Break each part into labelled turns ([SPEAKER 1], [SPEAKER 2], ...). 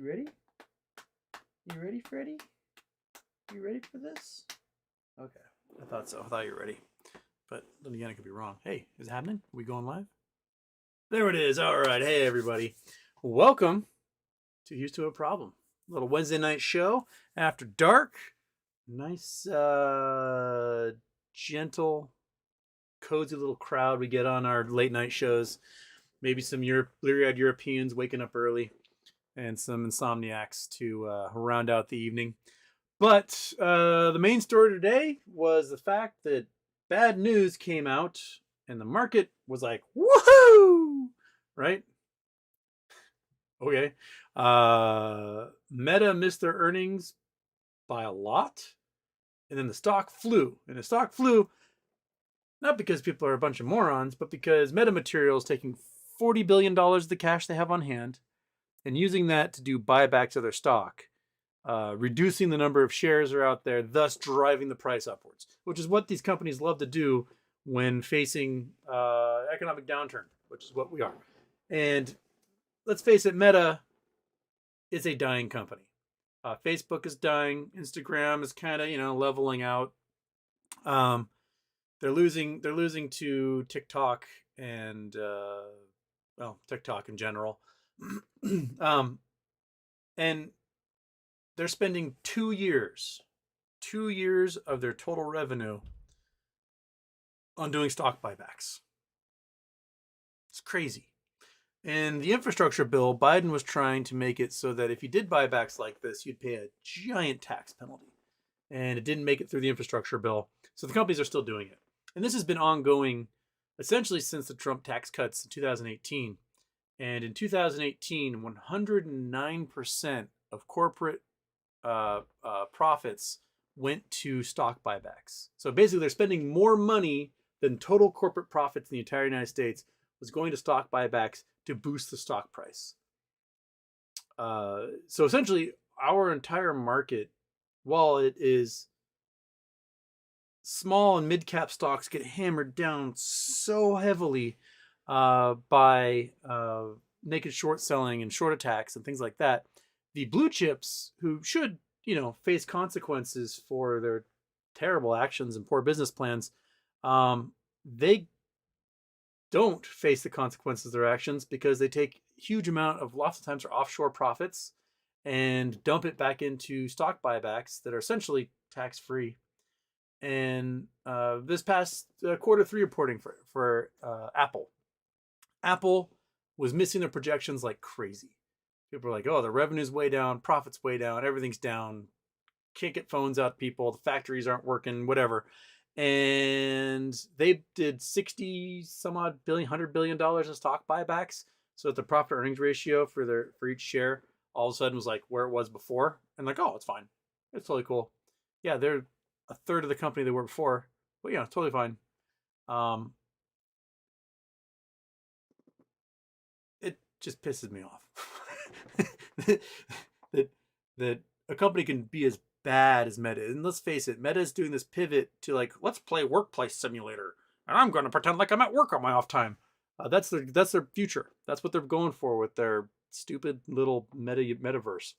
[SPEAKER 1] ready? You ready, Freddy? You ready for this? Okay, I thought so. I thought you were ready. But then again, I could be wrong. Hey, is it happening? Are we going live? There it is. All right. Hey, everybody. Welcome to Here's to a Problem. A little Wednesday night show after dark. Nice, gentle, cozy little crowd we get on our late night shows. Maybe some bleary-eyed Europeans waking up early and some insomniacs to round out the evening. But the main story today was the fact that bad news came out and the market was like, woohoo! Right? Okay. Meta missed their earnings by a lot. And then the stock flew. And the stock flew not because people are a bunch of morons, but because Meta Materials taking $40 billion of the cash they have on hand and using that to do buybacks of their stock. Reducing the number of shares that are out there, thus driving the price upwards, which is what these companies love to do when facing economic downturn, which is what we are. And let's face it, Meta is a dying company. Facebook is dying. Instagram is kind of, leveling out. They're losing to TikTok and TikTok in general. And they're spending 2 years of their total revenue on doing stock buybacks. It's crazy. And the infrastructure bill, Biden was trying to make it so that if you did buybacks like this, you'd pay a giant tax penalty. And it didn't make it through the infrastructure bill. So the companies are still doing it. And this has been ongoing essentially since the Trump tax cuts in 2018. And in 2018, 109% of corporate profits went to stock buybacks. So basically they're spending more money than total corporate profits in the entire United States was going to stock buybacks to boost the stock price. So essentially our entire market, while it is small and mid-cap stocks get hammered down so heavily by naked short selling and short attacks and things like that, the blue chips who should, face consequences for their terrible actions and poor business plans, they don't face the consequences of their actions because they take huge amount of, lots of times, are offshore profits and dump it back into stock buybacks that are essentially tax-free. And this past Q3 reporting for Apple was missing their projections like crazy. People are like, oh, the revenue's way down, profits way down, everything's down, can't get phones out to people, the factories aren't working, whatever. And they did 60 some odd billion, $100 billion in stock buybacks. So that the profit earnings ratio for each share all of a sudden was like where it was before. And like, oh, it's fine. It's totally cool. Yeah, they're a third of the company they were before. But yeah, totally fine. It just pisses me off. that a company can be as bad as Meta. And let's face it, Meta is doing this pivot to like, let's play workplace simulator. And I'm going to pretend like I'm at work on my off time. That's their future. That's what they're going for with their stupid little metaverse.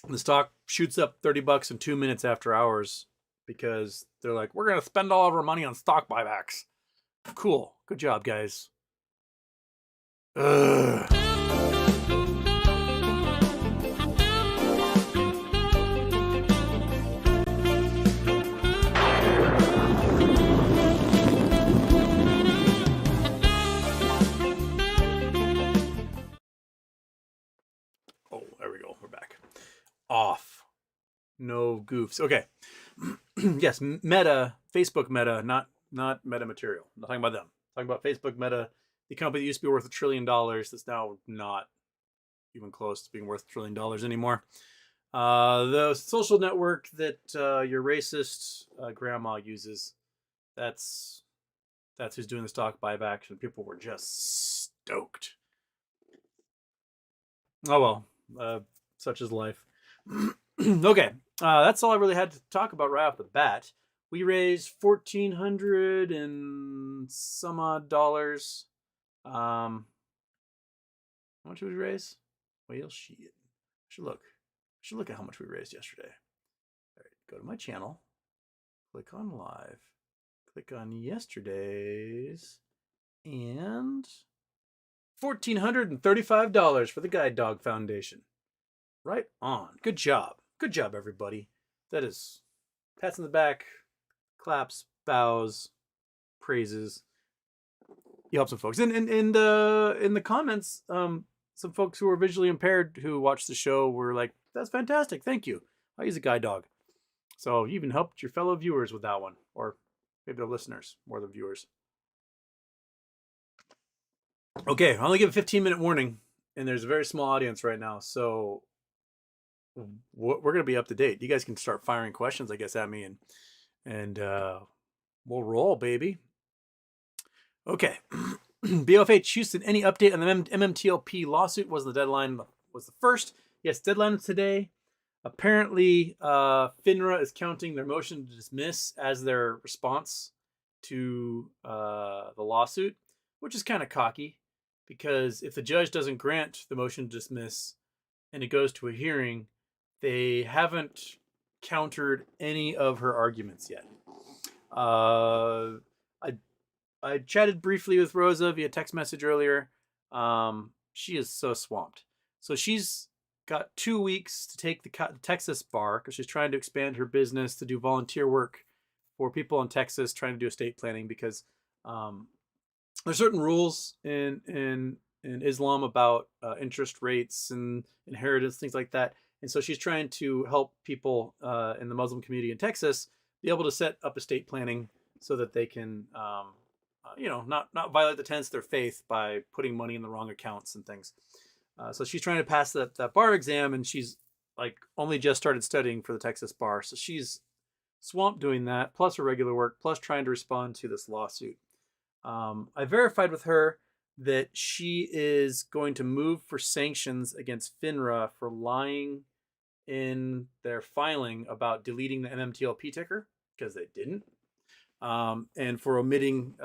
[SPEAKER 1] And the stock shoots up $30 in 2 minutes after hours because they're like, we're going to spend all of our money on stock buybacks. Cool. Good job, guys. Ugh. Oh, there we go. We're back. Off. No goofs. Okay. Yes, Meta, Facebook Meta, not Meta Material. I'm not talking about them. I'm talking about Facebook Meta, the company that used to be worth $1 trillion that's now not even close to being worth $1 trillion anymore. The social network that your racist grandma uses, that's who's doing the stock buybacks, and people were just stoked. Oh well, such is life. Okay, that's all I really had to talk about right off the bat. We raised $1,400 and some odd dollars. How much did we raise? Well, shit. I should look at how much we raised yesterday. All right, go to my channel, click on live, click on yesterday's, and $1,435 for the Guide Dog Foundation. Right on. Good job. Good job, everybody. That is pats on the back, claps, bows, praises. You help some folks. And in the comments, some folks who are visually impaired who watched the show were like, "That's fantastic. Thank you. I use a guide dog." So you even helped your fellow viewers with that one, or maybe they're listeners more than viewers. Okay, I only give a 15-minute warning, and there's a very small audience right now, so we're going to be up to date. You guys can start firing questions, I guess, at me, and we'll roll, baby. Okay. BOFH Houston, any update on the Mmtlp lawsuit? Was the deadline was the first? Yes, deadline is today. Apparently, FINRA is counting their motion to dismiss as their response to the lawsuit, which is kind of cocky, because if the judge doesn't grant the motion to dismiss and it goes to a hearing, they haven't countered any of her arguments yet. I chatted briefly with Rosa via text message earlier. She is so swamped. So she's got 2 weeks to take the Texas bar because she's trying to expand her business to do volunteer work for people in Texas trying to do estate planning, because there's certain rules in Islam about interest rates and inheritance, things like that. And so she's trying to help people in the Muslim community in Texas be able to set up estate planning so that they can not violate the tenets of their faith by putting money in the wrong accounts and things. So she's trying to pass that bar exam, and she's like only just started studying for the Texas bar. So she's swamped doing that, plus her regular work, plus trying to respond to this lawsuit. I verified with her that she is going to move for sanctions against FINRA for lying in their filing about deleting the Mmtlp ticker, because they didn't. And for omitting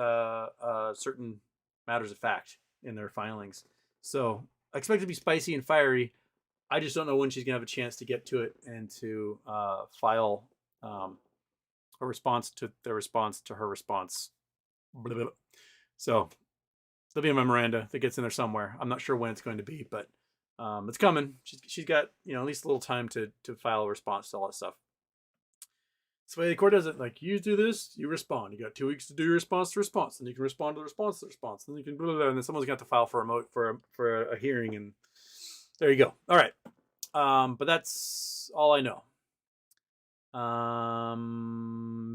[SPEAKER 1] certain matters of fact in their filings. So I expect it to be spicy and fiery. I just don't know when she's going to have a chance to get to it and to file a response to their response to her response. So there'll be a memoranda that gets in there somewhere. I'm not sure when it's going to be, but it's coming. She's got at least a little time to file a response to all that stuff. So the court does it, like, you do this, you respond. You got 2 weeks to do your response to response, and you can respond to the response to the response, and then you can blah, blah, blah, and then someone's got to file for a hearing, and there you go. All right, but that's all I know.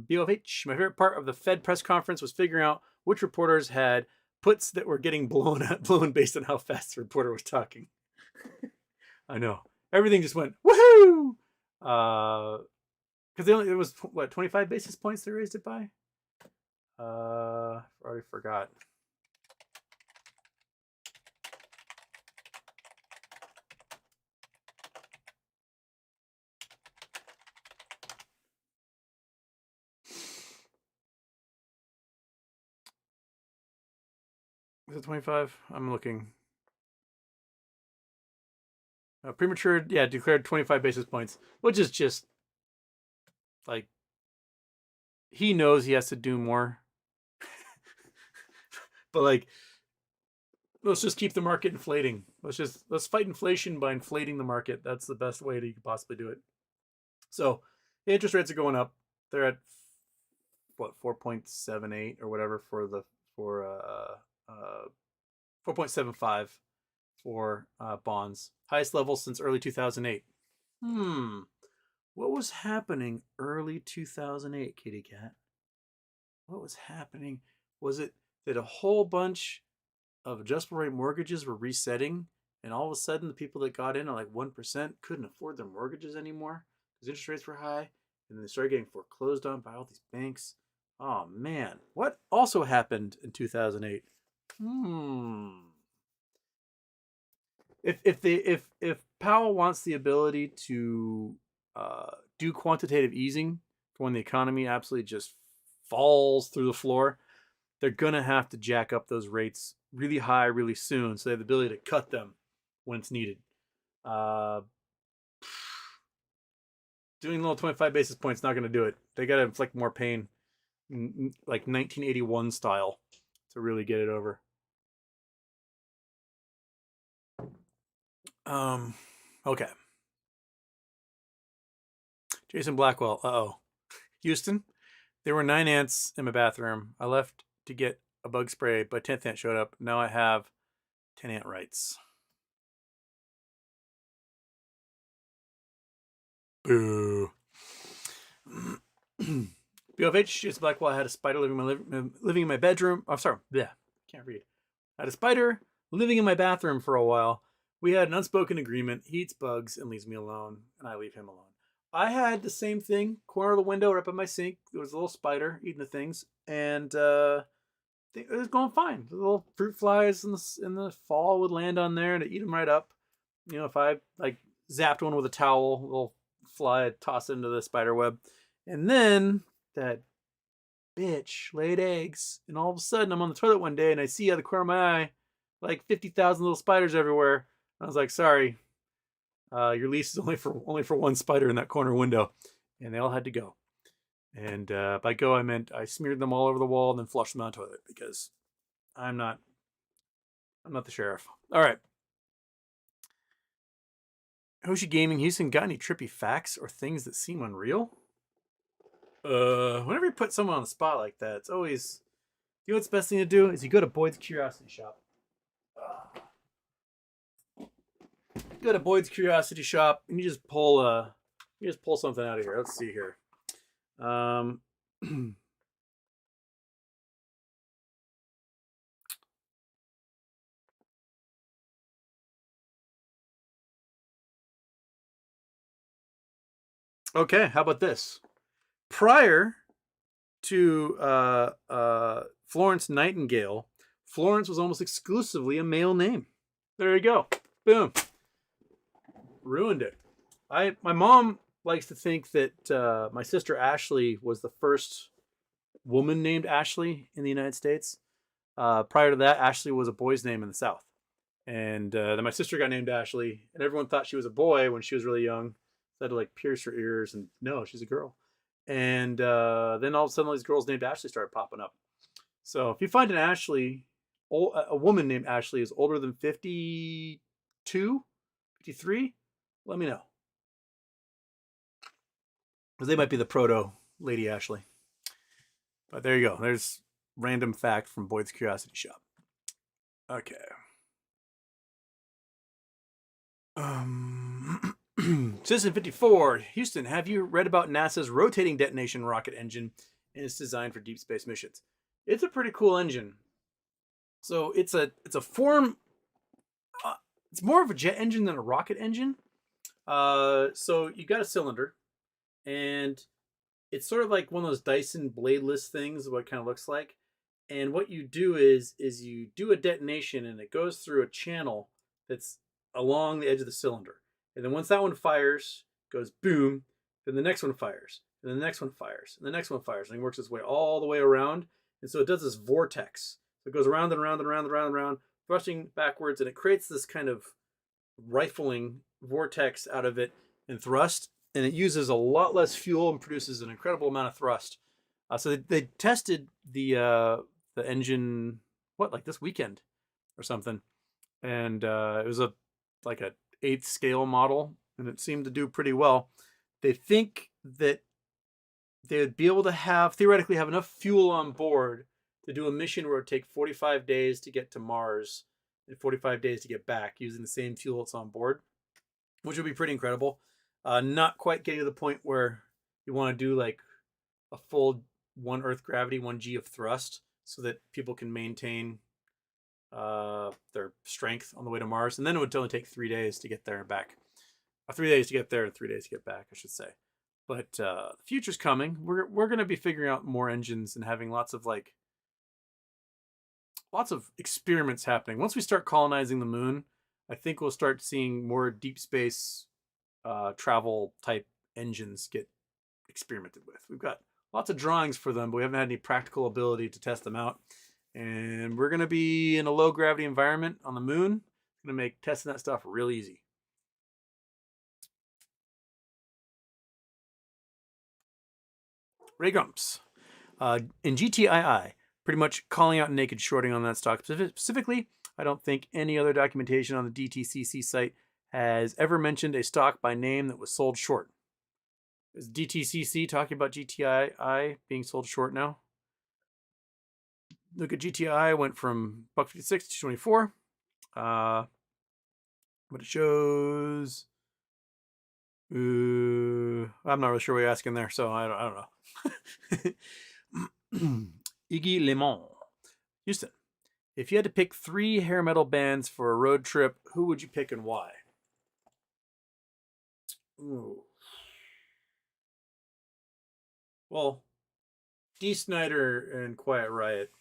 [SPEAKER 1] BOFH, my favorite part of the Fed press conference was figuring out which reporters had puts that were getting blown based on how fast the reporter was talking. I know, everything just went woohoo. Because it was, 25 basis points they raised it by? Already forgot. Was it 25? I'm looking. Premature, declared 25 basis points, which is just like, he knows he has to do more. But like, let's just keep the market inflating. Let's fight inflation by inflating the market. That's the best way that you could possibly do it. So the interest rates are going up. They're at 4.78 or whatever for 4.75 for bonds. Highest level since early 2008. What was happening early 2008, kitty cat? What was happening? Was it that a whole bunch of adjustable rate mortgages were resetting, and all of a sudden the people that got in at like 1% couldn't afford their mortgages anymore because interest rates were high, and then they started getting foreclosed on by all these banks? Oh man, what also happened in 2008? If Powell wants the ability to do quantitative easing for when the economy absolutely just falls through the floor, they're gonna have to jack up those rates really high really soon, so they have the ability to cut them when it's needed. Doing a little 25 basis points not going to do it. They got to inflict more pain, like 1981 style, to really get it over. Okay. Jason Blackwell. Houston, there were 9 ants in my bathroom. I left to get a bug spray, but 10th ant showed up. Now I have 10 ant rights. Boo. BOFH, Jason Blackwell, I had a spider living in my bedroom. I'm sorry. Yeah, can't read. I had a spider living in my bathroom for a while. We had an unspoken agreement. He eats bugs and leaves me alone, and I leave him alone. I had the same thing. Corner of the window, right by my sink. There was a little spider eating the things, and it was going fine. The little fruit flies in the fall would land on there and eat them right up. You know, if I like zapped one with a towel, a little fly, I'd toss it into the spider web, and then that bitch laid eggs, and all of a sudden I'm on the toilet one day and I see out of the corner of my eye like 50,000 little spiders everywhere. I was like, sorry, your lease is only for one spider in that corner window, and they all had to go. And by go I meant I smeared them all over the wall and then flushed them down the toilet because I'm not the sheriff. All right. Hoshi Gaming Houston, got any trippy facts or things that seem unreal? Whenever you put someone on the spot like that, it's always, you know what's the best thing to do is you go to Boyd's Curiosity Shop. Go to Boyd's Curiosity Shop and you just pull something out of here. Let's see here. Okay, how about this? Prior to Florence Nightingale, Florence was almost exclusively a male name. There you go. Boom. Ruined it. My mom likes to think that my sister Ashley was the first woman named Ashley in the United States. Prior to that, Ashley was a boy's name in the South. And then my sister got named Ashley, and everyone thought she was a boy when she was really young. So I had to like pierce her ears, and no, she's a girl. And then all of a sudden, all these girls named Ashley started popping up. So if you find an Ashley, a woman named Ashley is older than 52, 53, let me know. Because they might be the proto Lady Ashley. But there you go. There's random fact from Boyd's Curiosity Shop. Okay. Citizen 54, Houston, have you read about NASA's rotating detonation rocket engine and its design for deep space missions? It's a pretty cool engine. So it's a form. It's more of a jet engine than a rocket engine. So you got a cylinder, and it's sort of like one of those Dyson bladeless things. What it kind of looks like, and what you do is you do a detonation, and it goes through a channel that's along the edge of the cylinder. And then once that one fires, goes boom, then the next one fires, and the next one fires, and the next one fires, and it works its way all the way around. And so it does this vortex. So it goes around and around and around and around and around, thrusting backwards, and it creates this kind of rifling vortex out of it and thrust. And it uses a lot less fuel and produces an incredible amount of thrust. So they tested the engine, like this weekend or something. And it was like a 8th scale model, and it seemed to do pretty well. They think that they would be able to theoretically have enough fuel on board to do a mission where it would take 45 days to get to Mars and 45 days to get back using the same fuel that's on board, which would be pretty incredible. Not quite getting to the point where you want to do like a full 1 Earth gravity, 1 G of thrust, so that people can maintain their strength on the way to Mars. And then it would only take 3 days to get there and back. 3 days to get there and 3 days to get back, I should say. But the future's coming. We're going to be figuring out more engines and having lots of experiments happening. Once we start colonizing the moon, I think we'll start seeing more deep space travel type engines get experimented with. We've got lots of drawings for them, but we haven't had any practical ability to test them out. And we're going to be in a low gravity environment on the moon. It's Gonna make testing that stuff real easy. Ray Grumps. In GTII, pretty much calling out naked shorting on that stock. Specifically, I don't think any other documentation on the DTCC site has ever mentioned a stock by name that was sold short. Is DTCC talking about GTII being sold short now? Look at GTI, went from $156 to 24. But it shows. I'm not really sure what you're asking there, so I don't know. Iggy Lemon. Houston. If you had to pick 3 hair metal bands for a road trip, who would you pick and why? Ooh. Well, D. Snyder and Quiet Riot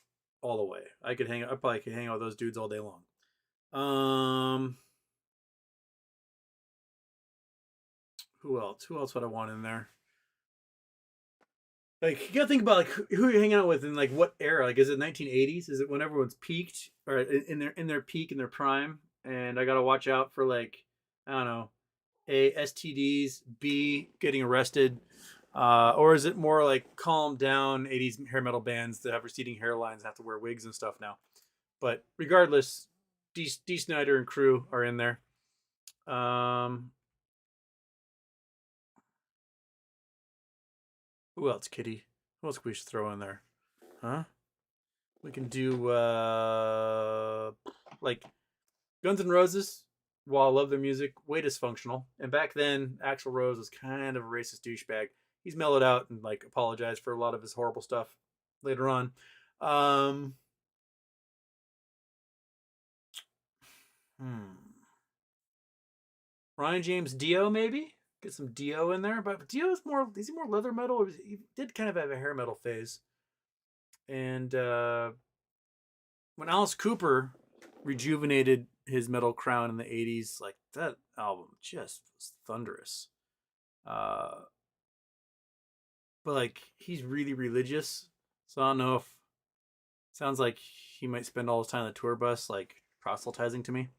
[SPEAKER 1] all the way. I probably could hang out with those dudes all day long. Who else? Who else would I want in there? Like, you gotta think about like who you're hanging out with in like what era. Like, is it 1980s? Is it when everyone's peaked or in their peak in their prime? And I gotta watch out for like, I don't know, A, STDs, B, getting arrested, or is it more like calm down 80s hair metal bands that have receding hairlines and have to wear wigs and stuff now? But regardless, D Snyder and crew are in there. Who else, Kitty? Who else we should throw in there? Huh? We can do like Guns N' Roses. While I love their music, way dysfunctional. And back then, Axl Rose was kind of a racist douchebag. He's mellowed out and like apologized for a lot of his horrible stuff later on. Ryan James Dio, maybe get some Dio in there, but Dio is more leather metal. He did kind of have a hair metal phase, and when Alice Cooper rejuvenated his metal crown in the 80s, like that album just was thunderous. But like he's really religious, so I don't know if sounds like he might spend all his time on the tour bus like proselytizing to me.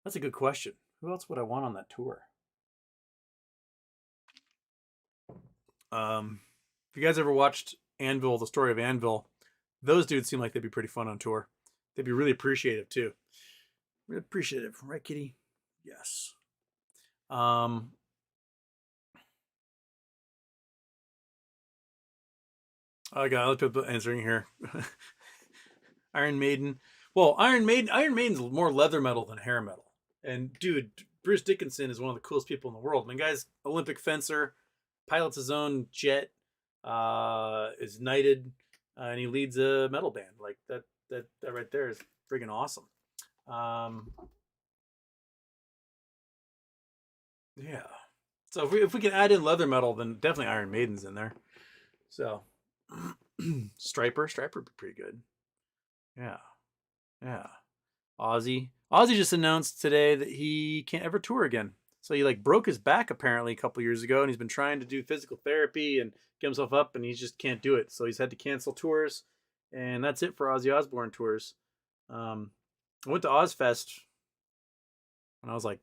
[SPEAKER 1] That's a good question. Who else would I want on that tour? If you guys ever watched Anvil, the story of Anvil, those dudes seem like they'd be pretty fun on tour. They'd be really appreciative too. Really appreciative, right, Kitty? Yes. I got other people answering here. Iron Maiden. Well, Iron Maiden's more leather metal than hair metal. And dude, Bruce Dickinson is one of the coolest people in the world. I mean, guy's Olympic fencer, pilots his own jet, is knighted, and he leads a metal band. Like that right there is friggin' awesome. Yeah. So if we can add in leather metal, then definitely Iron Maiden's in there. So Striper would be pretty good. Yeah. Yeah. Ozzy just announced today that he can't ever tour again. So he like broke his back apparently a couple years ago, and he's been trying to do physical therapy and get himself up, and he just can't do it. So he's had to cancel tours, and that's it for Ozzy Osbourne tours. I went to Ozfest when I was like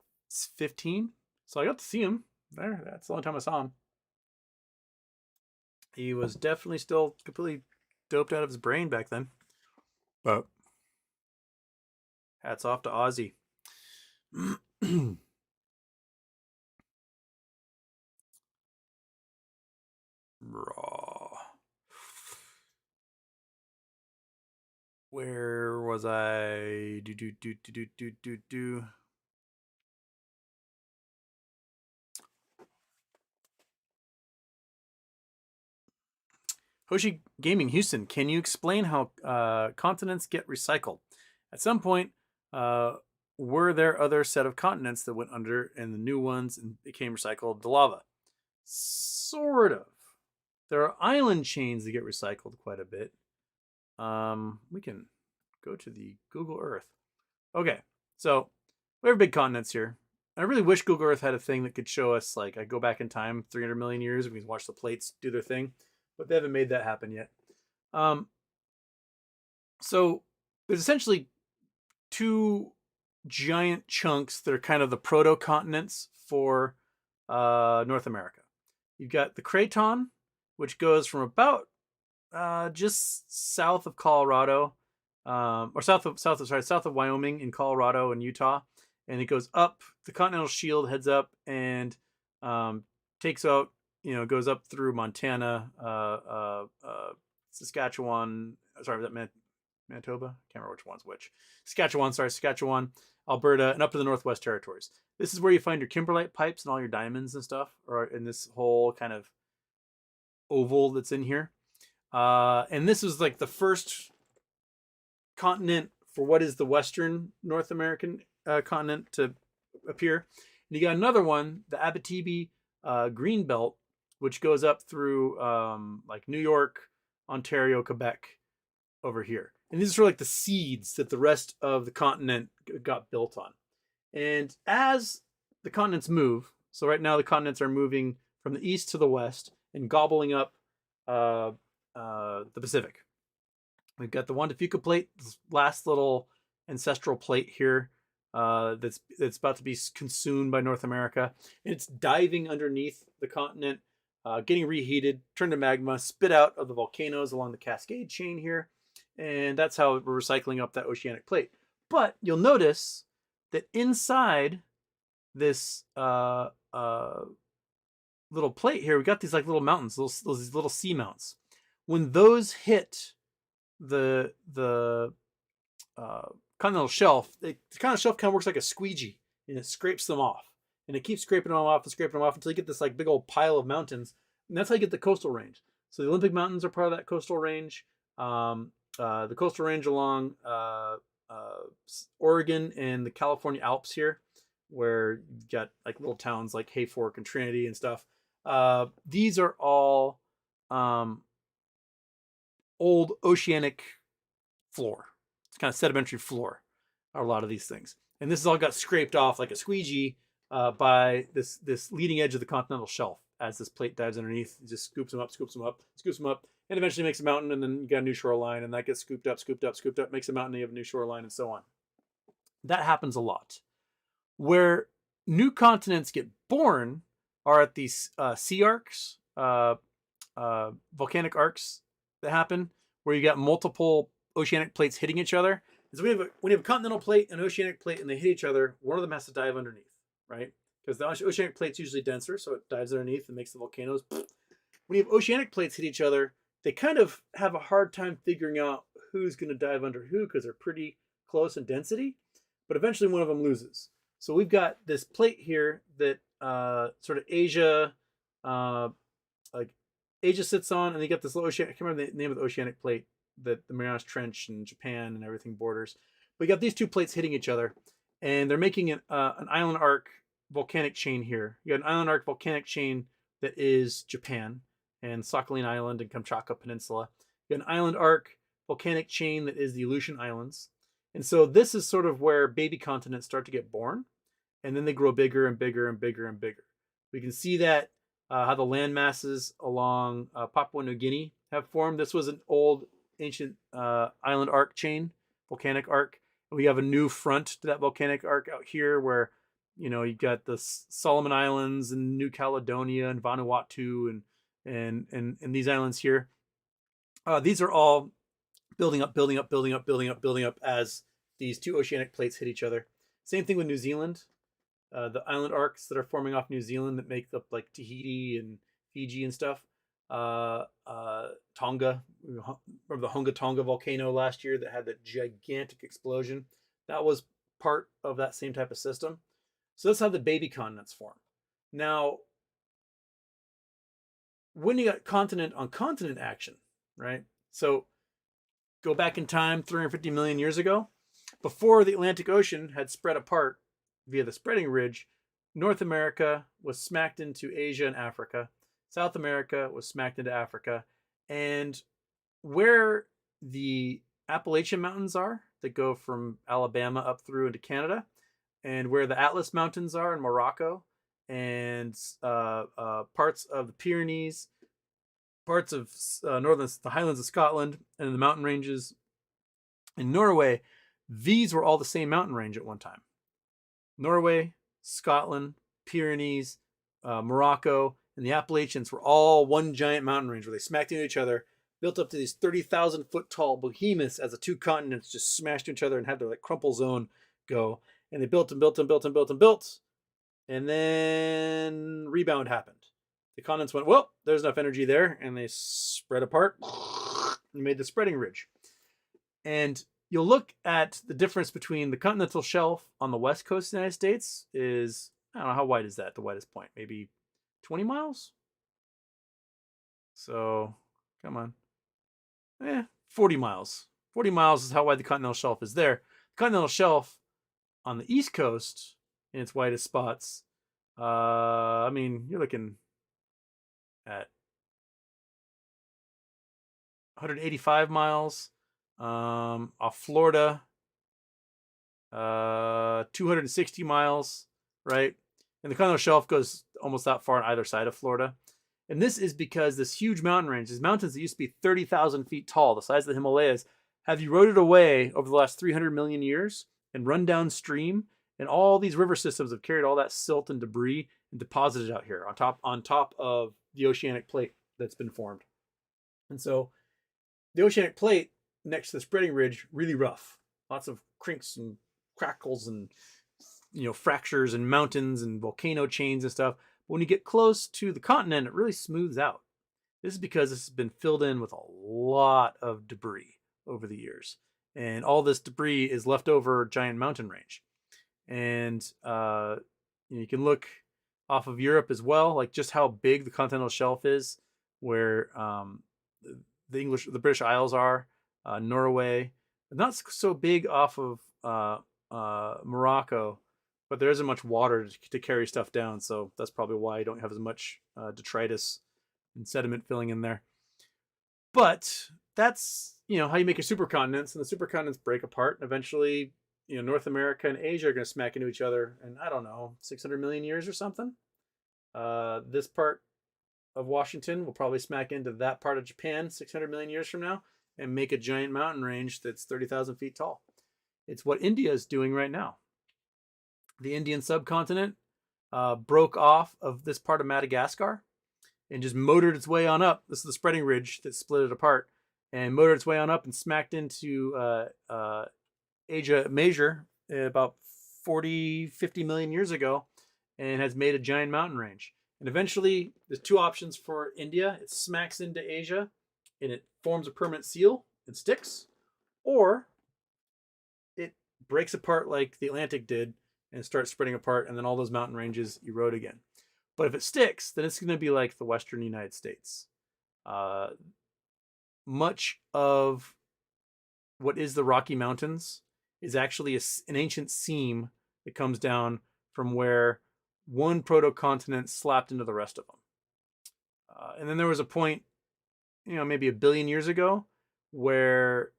[SPEAKER 1] 15, so I got to see him there. That's the only time I saw him. He was definitely still completely doped out of his brain back then. But hats off to Ozzy. Raw. Where was I? Do. Hoshi Gaming Houston, can you explain how continents get recycled? At some point, were there other set of continents that went under and the new ones became recycled to lava? Sort of. There are island chains that get recycled quite a bit. We can go to the Google Earth. Okay, so we have big continents here. I really wish Google Earth had a thing that could show us, like, I go back in time 300 million years and we can watch the plates do their thing, but they haven't made that happen yet. So there's essentially two giant chunks that are kind of the proto-continents for North America. You've got the Craton, which goes from about just south of Colorado, or south of Wyoming in Colorado and Utah, and it goes up. The Continental Shield heads up and takes out, goes up through Montana, Saskatchewan. Sorry, was that Manitoba? Can't remember which one's which. Saskatchewan, Alberta, and up to the Northwest Territories. This is where you find your kimberlite pipes and all your diamonds and stuff, or in this whole kind of oval that's in here. And this was like the first continent for what is the Western North American continent to appear. And you got another one, the Abitibi Green Belt, which goes up through like New York, Ontario, Quebec over here. And these are like the seeds that the rest of the continent got built on. And as the continents move, so right now the continents are moving from the east to the west and gobbling up the Pacific. We've got the Juan de Fuca plate, this last little ancestral plate here that's about to be consumed by North America. And it's diving underneath the continent, getting reheated, turned to magma, spit out of the volcanoes along the Cascade chain here. And that's how we're recycling up that oceanic plate. But you'll notice that inside this little plate here, we got these like little mountains, these little sea mounts. When those hit the continental shelf, the continental shelf kind of works like a squeegee, and it scrapes them off, and it keeps scraping them off until you get this like big old pile of mountains, and that's how you get the coastal range. So the Olympic Mountains are part of that coastal range. The coastal range along Oregon and the California Alps here, where you've got like little towns like Hayfork and Trinity and stuff. These are all old oceanic floor. It's kind of sedimentary floor are a lot of these things. And this has all got scraped off like a squeegee by this leading edge of the continental shelf. As this plate dives underneath, it just scoops them up, and eventually makes a mountain, and then you got a new shoreline, and that gets scooped up, makes a mountain, and you have a new shoreline, and so on. That happens a lot. Where new continents get born are at these sea arcs, volcanic arcs that happen, where you got multiple oceanic plates hitting each other. So when you have a continental plate and an oceanic plate, and they hit each other, one of them has to dive underneath, right? Because the oceanic plate's usually denser, so it dives underneath and makes the volcanoes. When you have oceanic plates hit each other, they kind of have a hard time figuring out who's going to dive under who, because they're pretty close in density. But eventually one of them loses. So we've got this plate here that sort of Asia sits on, and you got this little ocean. I can't remember the name of the oceanic plate that the Marianas Trench and Japan and everything borders. But you got these two plates hitting each other, and they're making an island arc volcanic chain here. You got an island arc volcanic chain that is Japan and Sakhalin Island and Kamchatka Peninsula. You got an island arc volcanic chain that is the Aleutian Islands. And so this is sort of where baby continents start to get born, and then they grow bigger and bigger and bigger and bigger. We can see that how the land masses along Papua New Guinea have formed. This was an old ancient island arc chain, volcanic arc. And we have a new front to that volcanic arc out here where, you've got the Solomon Islands and New Caledonia and Vanuatu and these islands here. These are all building up as these two oceanic plates hit each other. Same thing with New Zealand. The island arcs that are forming off New Zealand that make up like Tahiti and Fiji and stuff. Tonga, remember the Hunga Tonga volcano last year that had that gigantic explosion? That was part of that same type of system. So that's how the baby continents form. Now, when you got continent on continent action, right? So go back in time 350 million years ago, before the Atlantic Ocean had spread apart via the spreading ridge, North America was smacked into Asia and Africa. South America was smacked into Africa. And where the Appalachian Mountains are, that go from Alabama up through into Canada, and where the Atlas Mountains are in Morocco, and parts of the Pyrenees, parts of the Highlands of Scotland, and the mountain ranges in Norway, these were all the same mountain range at one time. Norway, Scotland, Pyrenees, Morocco, and the Appalachians were all one giant mountain range where they smacked into each other, built up to these 30,000 foot tall behemoths as the two continents just smashed into each other and had their like crumple zone go. And they built and built and built and built and built. And then rebound happened. The continents went, well, there's enough energy there, and they spread apart and made the spreading ridge. And you'll look at the difference between the continental shelf on the west coast of the United States is, I don't know, how wide is that, the widest point? Maybe 20 miles? So, come on. 40 miles. 40 miles is how wide the continental shelf is there. The continental shelf on the east coast, in its widest spots, I mean, you're looking at 185 miles off Florida, 260 miles, right? And the continental shelf goes almost that far on either side of Florida. And this is because this huge mountain range, these mountains that used to be 30,000 feet tall, the size of the Himalayas, have eroded away over the last 300 million years and run downstream. And all these river systems have carried all that silt and debris and deposited out here on top of the oceanic plate that's been formed. And so the oceanic plate next to the spreading ridge, really rough. Lots of crinks and crackles and fractures and mountains and volcano chains and stuff. But when you get close to the continent, it really smooths out. This is because this has been filled in with a lot of debris over the years. And all this debris is left over giant mountain range. And you can look off of Europe as well, like just how big the continental shelf is, where the British Isles are, Norway, not so big off of Morocco, but there isn't much water to carry stuff down, so that's probably why you don't have as much detritus and sediment filling in there. But that's how you make your supercontinents, and the supercontinents break apart, and eventually North America and Asia are going to smack into each other in, I don't know, 600 million years or something. This part of Washington will probably smack into that part of Japan 600 million years from now and make a giant mountain range that's 30,000 feet tall. It's what India is doing right now. The Indian subcontinent broke off of this part of Madagascar and just motored its way on up. This is the spreading ridge that split it apart, and motored its way on up and smacked into Asia Major about 40, 50 million years ago, and has made a giant mountain range. And eventually, there's two options for India. It smacks into Asia, and it forms a permanent seal and sticks, or it breaks apart like the Atlantic did and starts spreading apart, and then all those mountain ranges erode again. But if it sticks, then it's going to be like the western United States. Much of what is the Rocky Mountains is actually an ancient seam that comes down from where one proto-continent slapped into the rest of them. And then there was a point, maybe 1 billion years ago, where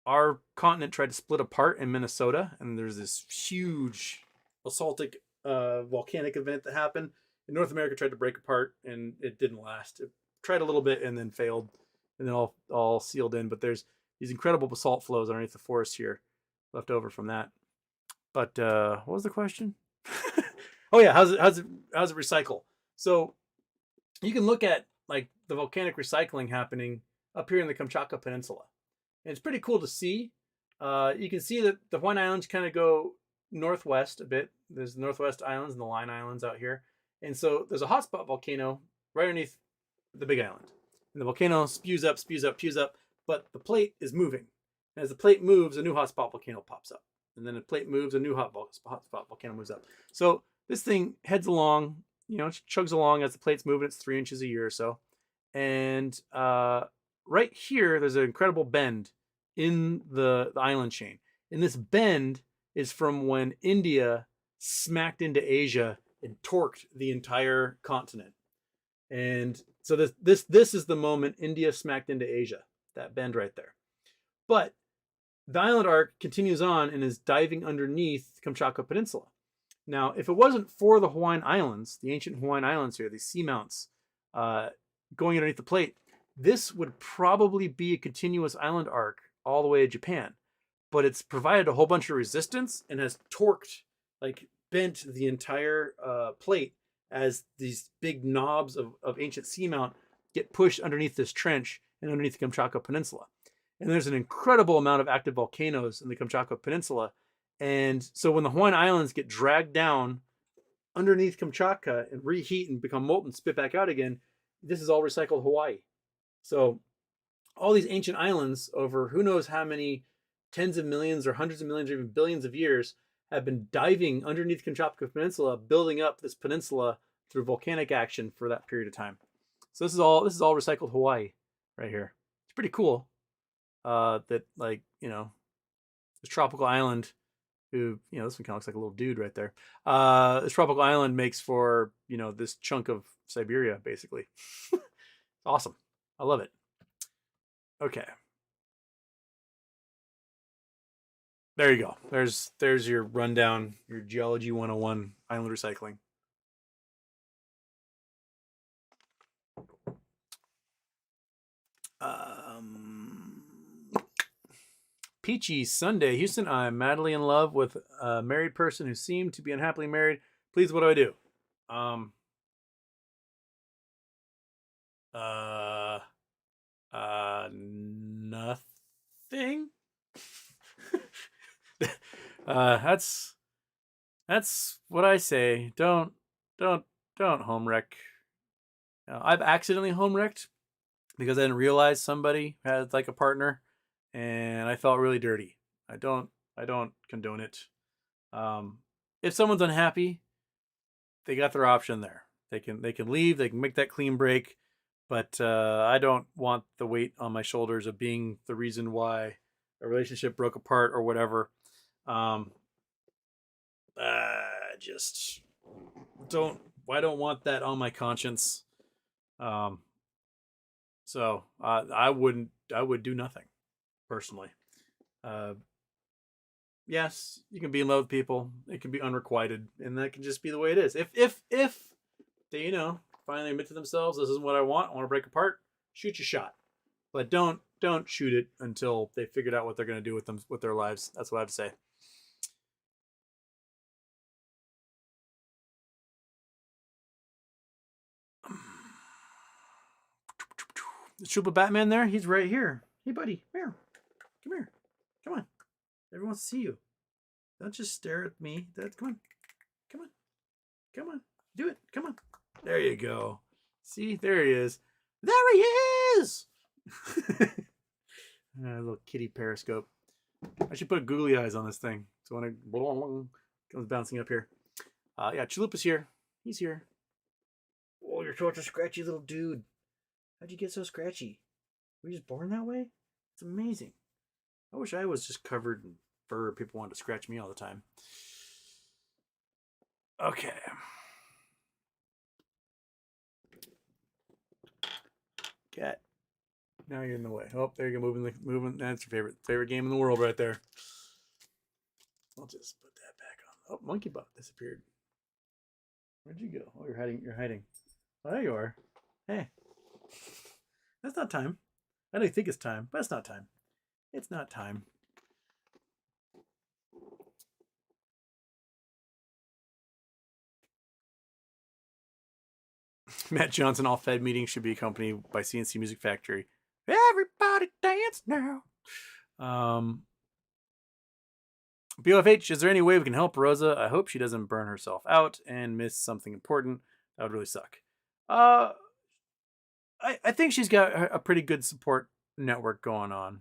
[SPEAKER 1] our continent tried to split apart in Minnesota, and there's this huge basaltic volcanic event that happened. And North America tried to break apart, and it didn't last. It tried a little bit and then failed, and then all sealed in. But there's these incredible basalt flows underneath the forest here left over from that. But what was the question? Oh yeah, how's it recycle? So you can look at like the volcanic recycling happening up here in the Kamchatka Peninsula. And it's pretty cool to see. You can see that the Hawaiian Islands kind of go northwest a bit. There's the Northwest Islands and the Line Islands out here. And so there's a hotspot volcano right underneath the Big Island. And the volcano spews up, but the plate is moving. And as the plate moves, a new hotspot volcano pops up. And then the plate moves, a new hotspot volcano moves up. So this thing heads along, chugs along as the plate's moving. It's 3 inches a year or so. And right here, there's an incredible bend in the island chain. And this bend is from when India smacked into Asia and torqued the entire continent. And so this is the moment India smacked into Asia, that bend right there. But the island arc continues on and is diving underneath the Kamchatka Peninsula. Now, if it wasn't for the Hawaiian Islands, the ancient Hawaiian Islands here, these seamounts going underneath the plate, this would probably be a continuous island arc all the way to Japan. but it's provided a whole bunch of resistance and has torqued, like bent the entire plate as these big knobs of ancient seamount get pushed underneath this trench and underneath the Kamchatka Peninsula. And there's an incredible amount of active volcanoes in the Kamchatka Peninsula. And so when the Hawaiian Islands get dragged down underneath Kamchatka and reheat and become molten, spit back out again, this is all recycled Hawaii. So all these ancient islands over who knows how many tens of millions or hundreds of millions or even billions of years have been diving underneath Kamchatka Peninsula, building up this peninsula through volcanic action for that period of time. So this is all recycled Hawaii right here. It's pretty cool. That, like, you know, this tropical island, who, you know, this one kind of looks like a little dude right there. This tropical island makes for, you know, this chunk of Siberia, basically. Awesome. I love it. Okay. There you go. There's your rundown, your Geology 101 island recycling. Peachy Sunday, Houston. I'm madly in love with a married person who seemed to be unhappily married. Please, what do I do? Nothing. That's what I say. Don't home wreck. I've accidentally home wrecked because I didn't realize somebody had like a partner, and I felt really dirty. I don't condone it. If someone's unhappy, they got their option there. They can leave. They can make that clean break. But I don't want the weight on my shoulders of being the reason why a relationship broke apart or whatever. Just don't. I don't want that on my conscience. So I would do nothing personally. Yes, you can be in love with people. It can be unrequited, and that can just be the way it is. If they, you know, finally admit to themselves, this isn't what I want to break apart, shoot your shot. But don't shoot it until they figured out what they're going to do with their lives. That's what I have to say. The troop of Batman there, he's right here. Hey buddy, come here. Come here. Come on. Everyone wants to see you. Don't just stare at me. Come on. Come on. Come on. Do it. Come on. There you go. See, there he is. There he is. A little kitty periscope. I should put googly eyes on this thing. So when it comes bouncing up here. Yeah, Chalupa's here. He's here. Oh, you're such a scratchy little dude. How'd you get so scratchy? Were you just born that way? It's amazing. I wish I was just covered in fur. People wanted to scratch me all the time. Okay. Cat. Now you're in the way. Oh, there you go. Moving. That's your favorite game in the world right there. I'll just put that back on. Oh, monkey butt disappeared. Where'd you go? Oh, you're hiding. You're hiding. Oh, there you are. Hey. That's not time. I don't think it's time, but it's not time. It's not time. Matt Johnson all Fed meetings should be accompanied by CNC Music Factory. Everybody dance now. BOFH, is there any way we can help Rosa? I hope she doesn't burn herself out and miss something important. That would really suck. I think she's got a pretty good support network going on.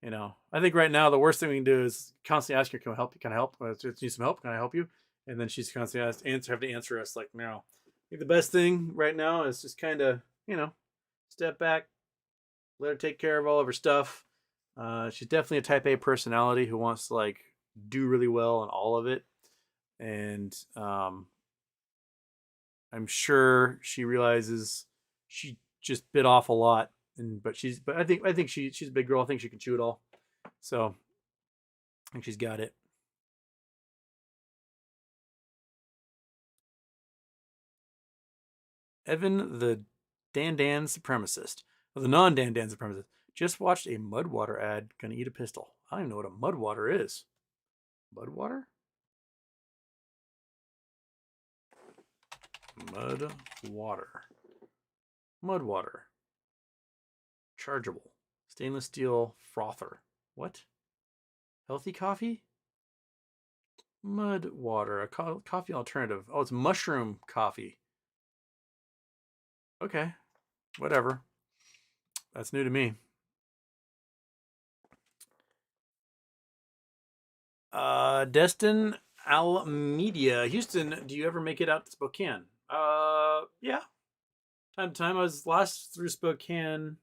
[SPEAKER 1] You know, I think right now the worst thing we can do is constantly ask her, "Can I help you? Can I help? Do you need some help? Can I help you?" And then she's constantly have to answer us like, "No." I think the best thing right now is just kind of, you know, step back, let her take care of all of her stuff. She's definitely a type A personality who wants to like do really well in all of it, and I'm sure she realizes she just bit off a lot, but I think she's a big girl. I think she can chew it all. So I think she's got it. Evan the Dan supremacist. The non-Dan supremacist. Just watched a Mudwater ad. Gonna eat a pistol. I don't even know what a mud water is. Mud water? Mud water. Mud water. Chargeable. Stainless steel frother. What? Healthy coffee? Mud water. A coffee alternative. Oh, it's mushroom coffee. Okay. Whatever. That's new to me. Destin Almedia. Houston, do you ever make it out to Spokane? Yeah. Time to time. I was last through Spokane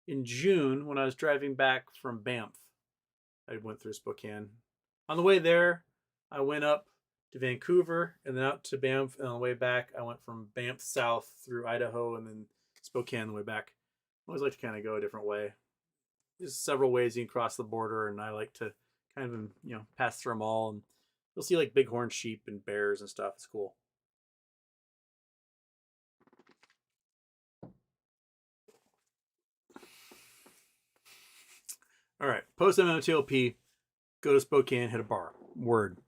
[SPEAKER 1] in June when I was driving back from Banff. I went through Spokane. On the way there, I went up to Vancouver and then out to Banff. And on the way back, I went from Banff south through Idaho and then Spokane on the way back. I always like to kind of go a different way. There's several ways you can cross the border, and I like to kind of pass through them all. And you'll see like bighorn sheep and bears and stuff. It's cool. All right, post Mmtlp, go to Spokane, hit a bar. Word.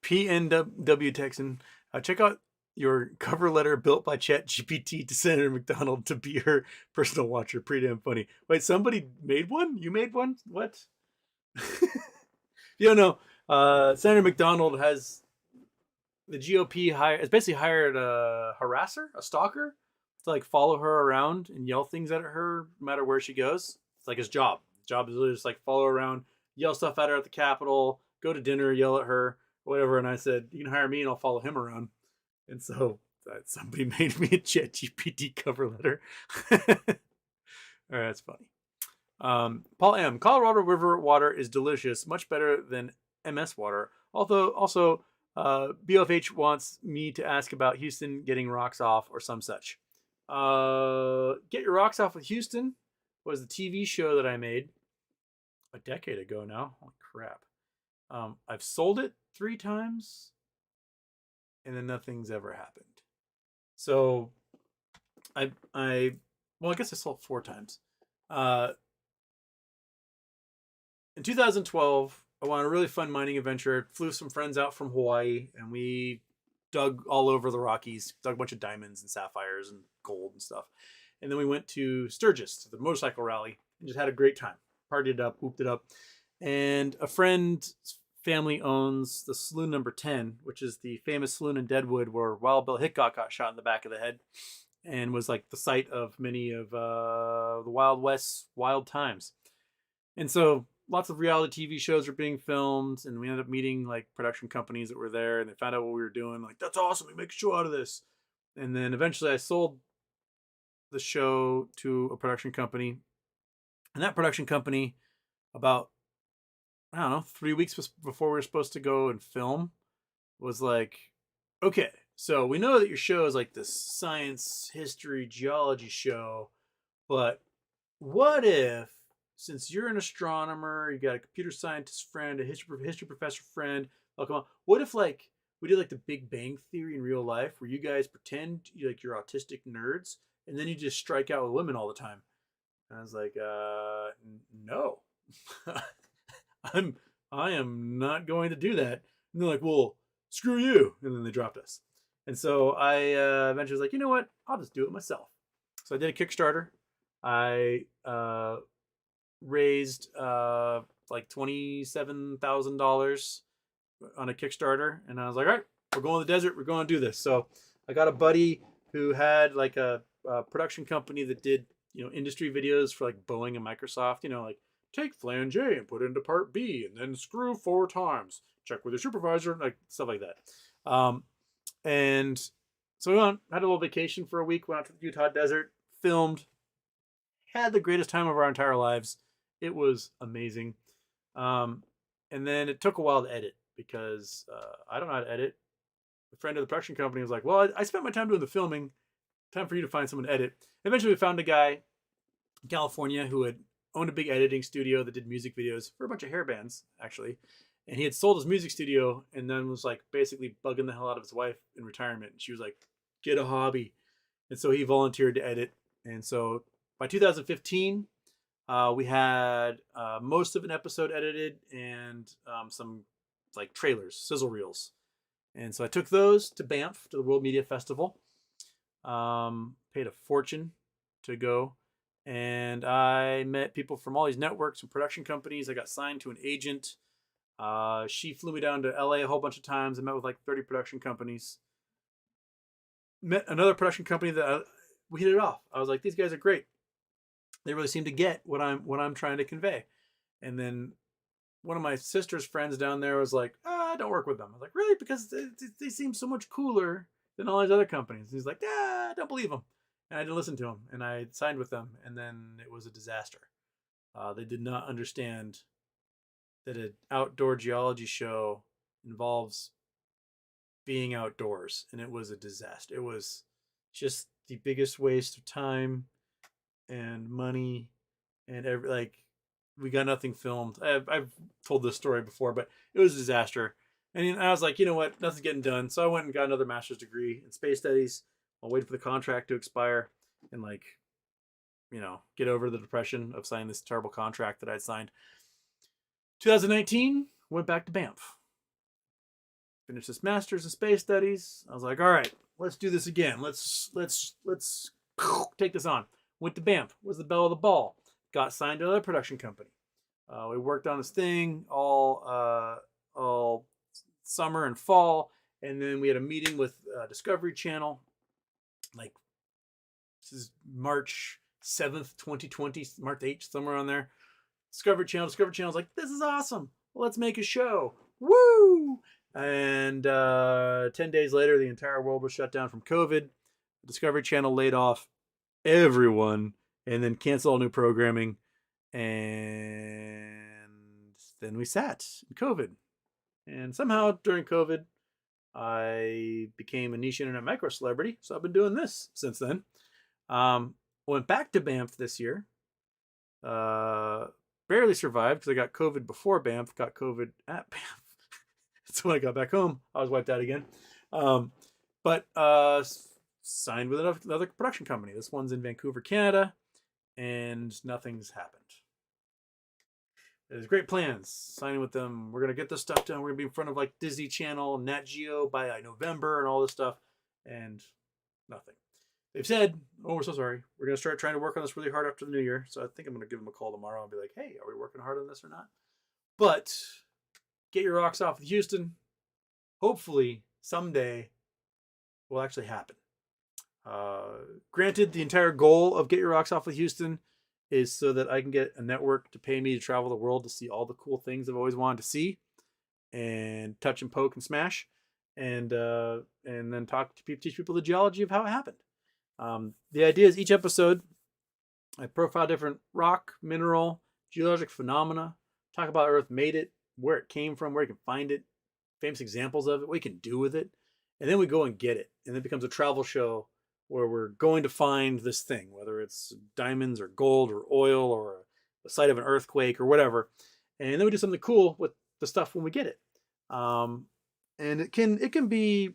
[SPEAKER 1] PNW Texan, check out your cover letter built by ChatGPT to Senator McDonald to be her personal watcher. Pretty damn funny. Wait, somebody made one? You made one? What? You don't know. Senator McDonald has the GOP has basically hired a harasser, a stalker, to like follow her around and yell things at her no matter where she goes. It's like his job. His job is literally just like follow her around, yell stuff at her at the Capitol, go to dinner, yell at her, whatever. And I said, you can hire me and I'll follow him around. And so somebody made me a ChatGPT cover letter. All right, that's funny. Paul M. Colorado River water is delicious, much better than MS water. Although also BFH wants me to ask about Houston getting rocks off or some such. Get Your Rocks Off with Houston was the TV show that I made a decade ago now. Holy crap. I've sold it 3 times and then nothing's ever happened. So I guess I sold 4 times. In 2012, I went on a really fun mining adventure. Flew some friends out from Hawaii, and we dug all over the Rockies, dug a bunch of diamonds and sapphires and gold and stuff. And then we went to Sturgis, to the motorcycle rally, and just had a great time. Partied it up, whooped it up. And a friend's family owns the Saloon Number 10, which is the famous saloon in Deadwood where Wild Bill Hickok got shot in the back of the head and was like the site of many of the Wild West's wild times. And so lots of reality TV shows were being filmed, and we ended up meeting like production companies that were there, and they found out what we were doing. Like, that's awesome, we make a show out of this. And then eventually I sold the show to a production company, and that production company, about, I don't know, 3 weeks before we were supposed to go and film, was like, okay, so we know that your show is like this science, history, geology show, but what if, since you're an astronomer, you got a computer scientist friend, a history professor friend, come on, what if like we did like the Big Bang Theory in real life, where you guys pretend like you're autistic nerds, and then you just strike out with women all the time? And I was like, no, I am not going to do that. And they're like, well, screw you, and then they dropped us. And so I eventually was like, you know what? I'll just do it myself. So I did a Kickstarter. I raised like $27,000 on a Kickstarter, and I was like, all right, we're going to the desert, we're going to do this. So I got a buddy who had like a production company that did industry videos for like Boeing and Microsoft, like take flange A and put it into part B and then screw 4 times, check with your supervisor, like stuff like that. And so we had a little vacation for a week, went out to the Utah desert, filmed, had the greatest time of our entire lives. It was amazing. And then it took a while to edit because I don't know how to edit. A friend of the production company was like, well, I spent my time doing the filming. Time for you to find someone to edit. Eventually we found a guy in California who had owned a big editing studio that did music videos for a bunch of hair bands, actually. And he had sold his music studio and then was like basically bugging the hell out of his wife in retirement. And she was like, get a hobby. And so he volunteered to edit. And so by 2015, we had most of an episode edited and some like trailers, sizzle reels. And so I took those to Banff to the World Media Festival. Paid a fortune to go. And I met people from all these networks and production companies. I got signed to an agent. She flew me down to LA a whole bunch of times. I met with like 30 production companies. Met another production company that we hit it off. I was like, these guys are great. They really seem to get what I'm trying to convey. And then one of my sister's friends down there was like, don't work with them. I was like, really? Because they seem so much cooler than all these other companies. He's like, I don't believe them. And I didn't listen to him. And I signed with them. And then it was a disaster. They did not understand that an outdoor geology show involves being outdoors. And it was a disaster. It was just the biggest waste of time and money and we got nothing filmed. I've told this story before, but it was a disaster. And I was like, you know what? Nothing's getting done. So I went and got another master's degree in space studies. I'll wait for the contract to expire and get over the depression of signing this terrible contract that I'd signed. 2019, went back to Banff. Finished this master's in space studies. I was like, all right, let's do this again. Let's take this on. Went to Banff. Was the belle of the ball. Got signed to another production company. We worked on this thing all summer and fall, and then we had a meeting with Discovery Channel. Like, this is March 7th, 2020, March 8th, somewhere on there. Discovery Channel's like, this is awesome. Let's make a show. Woo! And 10 days later, the entire world was shut down from COVID. Discovery Channel laid off everyone and then canceled all new programming. And then we sat in COVID. And somehow during COVID, I became a niche internet micro celebrity. So I've been doing this since then. Went back to Banff this year. Barely survived because I got COVID before Banff, got COVID at Banff. So when I got back home, I was wiped out again. But signed with another production company. This one's in Vancouver, Canada, and nothing's happened. There's great plans. Signing with them. We're going to get this stuff done. We're going to be in front of like Disney Channel, Nat Geo by November and all this stuff. And nothing. They've said, we're so sorry. We're going to start trying to work on this really hard after the new year. So I think I'm going to give them a call tomorrow and be like, hey, are we working hard on this or not? But Get Your Rocks Off with Houston, hopefully someday will actually happen. Granted, the entire goal of Get Your Rocks Off with Houston is so that I can get a network to pay me to travel the world to see all the cool things I've always wanted to see and touch and poke and smash and then teach people the geology of how it happened. The idea is each episode, I profile different rock, mineral, geologic phenomena, talk about how Earth made it, where it came from, where you can find it, famous examples of it, what you can do with it, and then we go and get it. And it becomes a travel show where we're going to find this thing, whether it's diamonds or gold or oil or the site of an earthquake or whatever. And then we do something cool with the stuff when we get it. And it can be,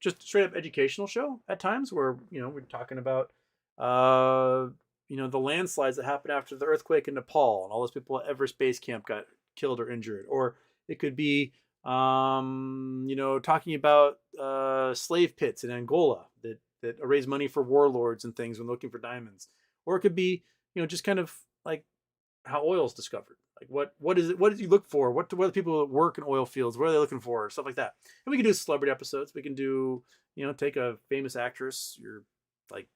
[SPEAKER 1] just a straight up educational show at times where, we're talking about, the landslides that happened after the earthquake in Nepal and all those people at Everest Base Camp got killed or injured. Or it could be, talking about slave pits in Angola that raise money for warlords and things when looking for diamonds. Or it could be, just kind of like how oil is discovered. Like what is it? What did you look for? What do people that work in oil fields? What are they looking for? Stuff like that. And we can do celebrity episodes. We can do, take a famous actress. You're like,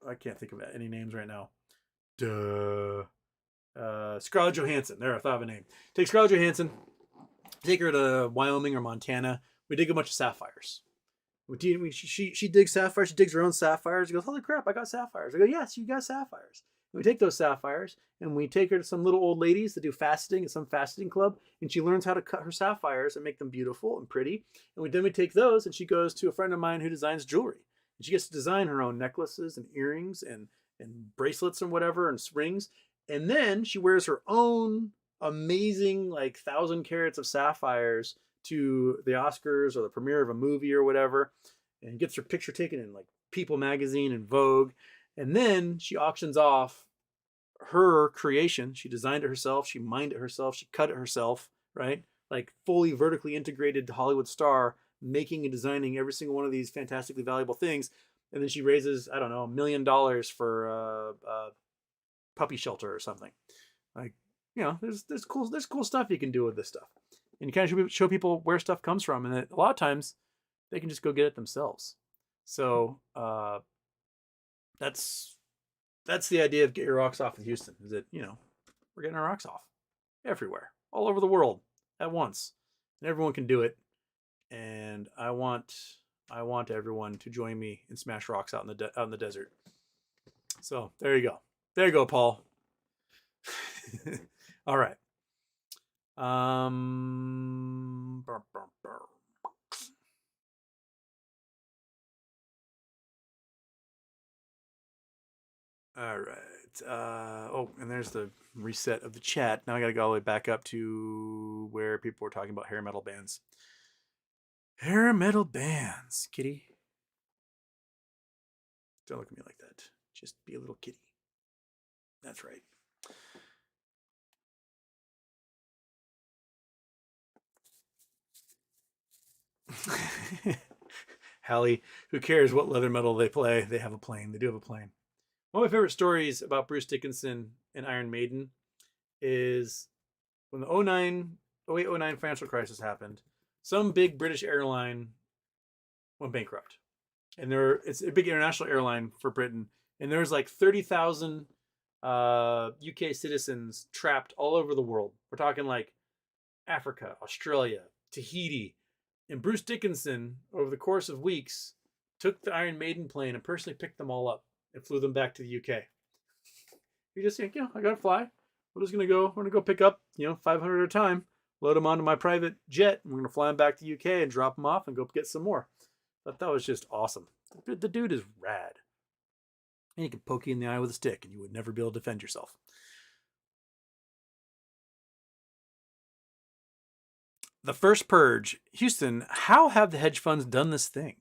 [SPEAKER 1] I can't think of any names right now. Scarlett Johansson. There, I thought of a name. Take Scarlett Johansson. Take her to Wyoming or Montana. We dig a bunch of sapphires. She digs sapphires. She digs her own sapphires. She goes, holy crap, I got sapphires. I go, yes, you got sapphires. And we take those sapphires and we take her to some little old ladies that do faceting at some faceting club, and she learns how to cut her sapphires and make them beautiful and pretty. And then we take those and she goes to a friend of mine who designs jewelry. And she gets to design her own necklaces and earrings and bracelets and whatever and rings. And then she wears her own amazing like 1,000 carats of sapphires to the Oscars or the premiere of a movie or whatever, and gets her picture taken in like People magazine and Vogue, and then she auctions off her creation. She designed it herself, she mined it herself, she cut it herself, right? Like fully vertically integrated Hollywood star, making and designing every single one of these fantastically valuable things. And then she raises, I don't know, $1 million for a puppy shelter or something. Like, there's cool stuff you can do with this stuff, and you kind of show people where stuff comes from, and a lot of times they can just go get it themselves. So that's the idea of get your rocks off in Houston. Is that we're getting our rocks off everywhere, all over the world at once, and everyone can do it. And I want everyone to join me and smash rocks out in the desert. So there you go, Paul. All right. All right. And there's the reset of the chat. Now I got to go all the way back up to where people were talking about hair metal bands. Hair metal bands, kitty. Don't look at me like that. Just be a little kitty. That's right. Hallie, who cares what leather metal they play? They have a plane. They do have a plane. One of my favorite stories about Bruce Dickinson and Iron Maiden is when the 08-09 financial crisis happened, some big British airline went bankrupt. And it's a big international airline for Britain. And there's like 30,000 UK citizens trapped all over the world. We're talking like Africa, Australia, Tahiti. And Bruce Dickinson, over the course of weeks, took the Iron Maiden plane and personally picked them all up and flew them back to the UK. You just think, I gotta fly. We're gonna go pick up, 500 at a time, load them onto my private jet, and we're gonna fly them back to the UK and drop them off and go get some more. But that was just awesome. The dude is rad. And he can poke you in the eye with a stick and you would never be able to defend yourself. The first purge. Houston, how have the hedge funds done this thing?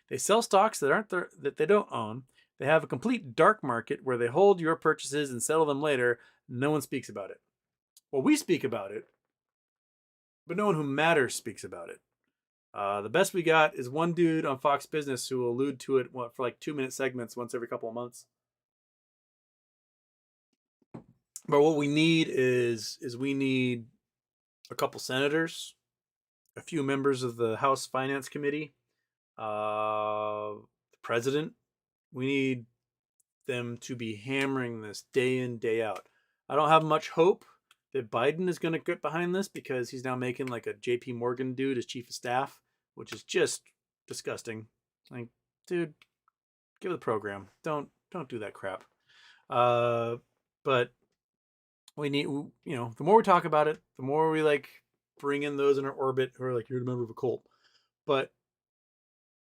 [SPEAKER 1] They sell stocks that they don't own. They have a complete dark market where they hold your purchases and settle them later. No one speaks about it. Well, we speak about it, but no one who matters speaks about it. The best we got is one dude on Fox Business who will allude to it for like 2-minute segments once every couple of months. But what we need is we need a couple senators, a few members of the House Finance Committee, the president. We need them to be hammering this day in, day out. I don't have much hope that Biden is going to get behind this because he's now making like a JP Morgan dude as chief of staff, which is just disgusting. Like, dude, give it the program. Don't do that crap. But we need, the more we talk about it, the more we like bring in those in our orbit who are like, you're a member of a cult. But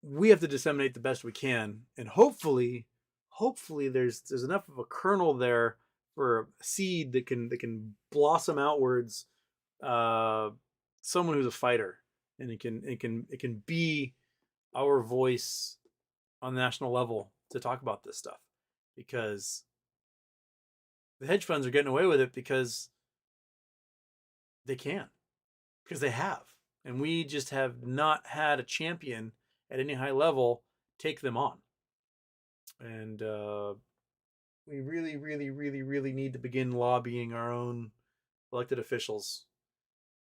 [SPEAKER 1] we have to disseminate the best we can, and hopefully there's enough of a kernel there for a seed that can blossom outwards. Someone who's a fighter, and it can be our voice on the national level to talk about this stuff, because the hedge funds are getting away with it because they can, because they have, and we just have not had a champion at any high level take them on. And we really, really, really, really need to begin lobbying our own elected officials,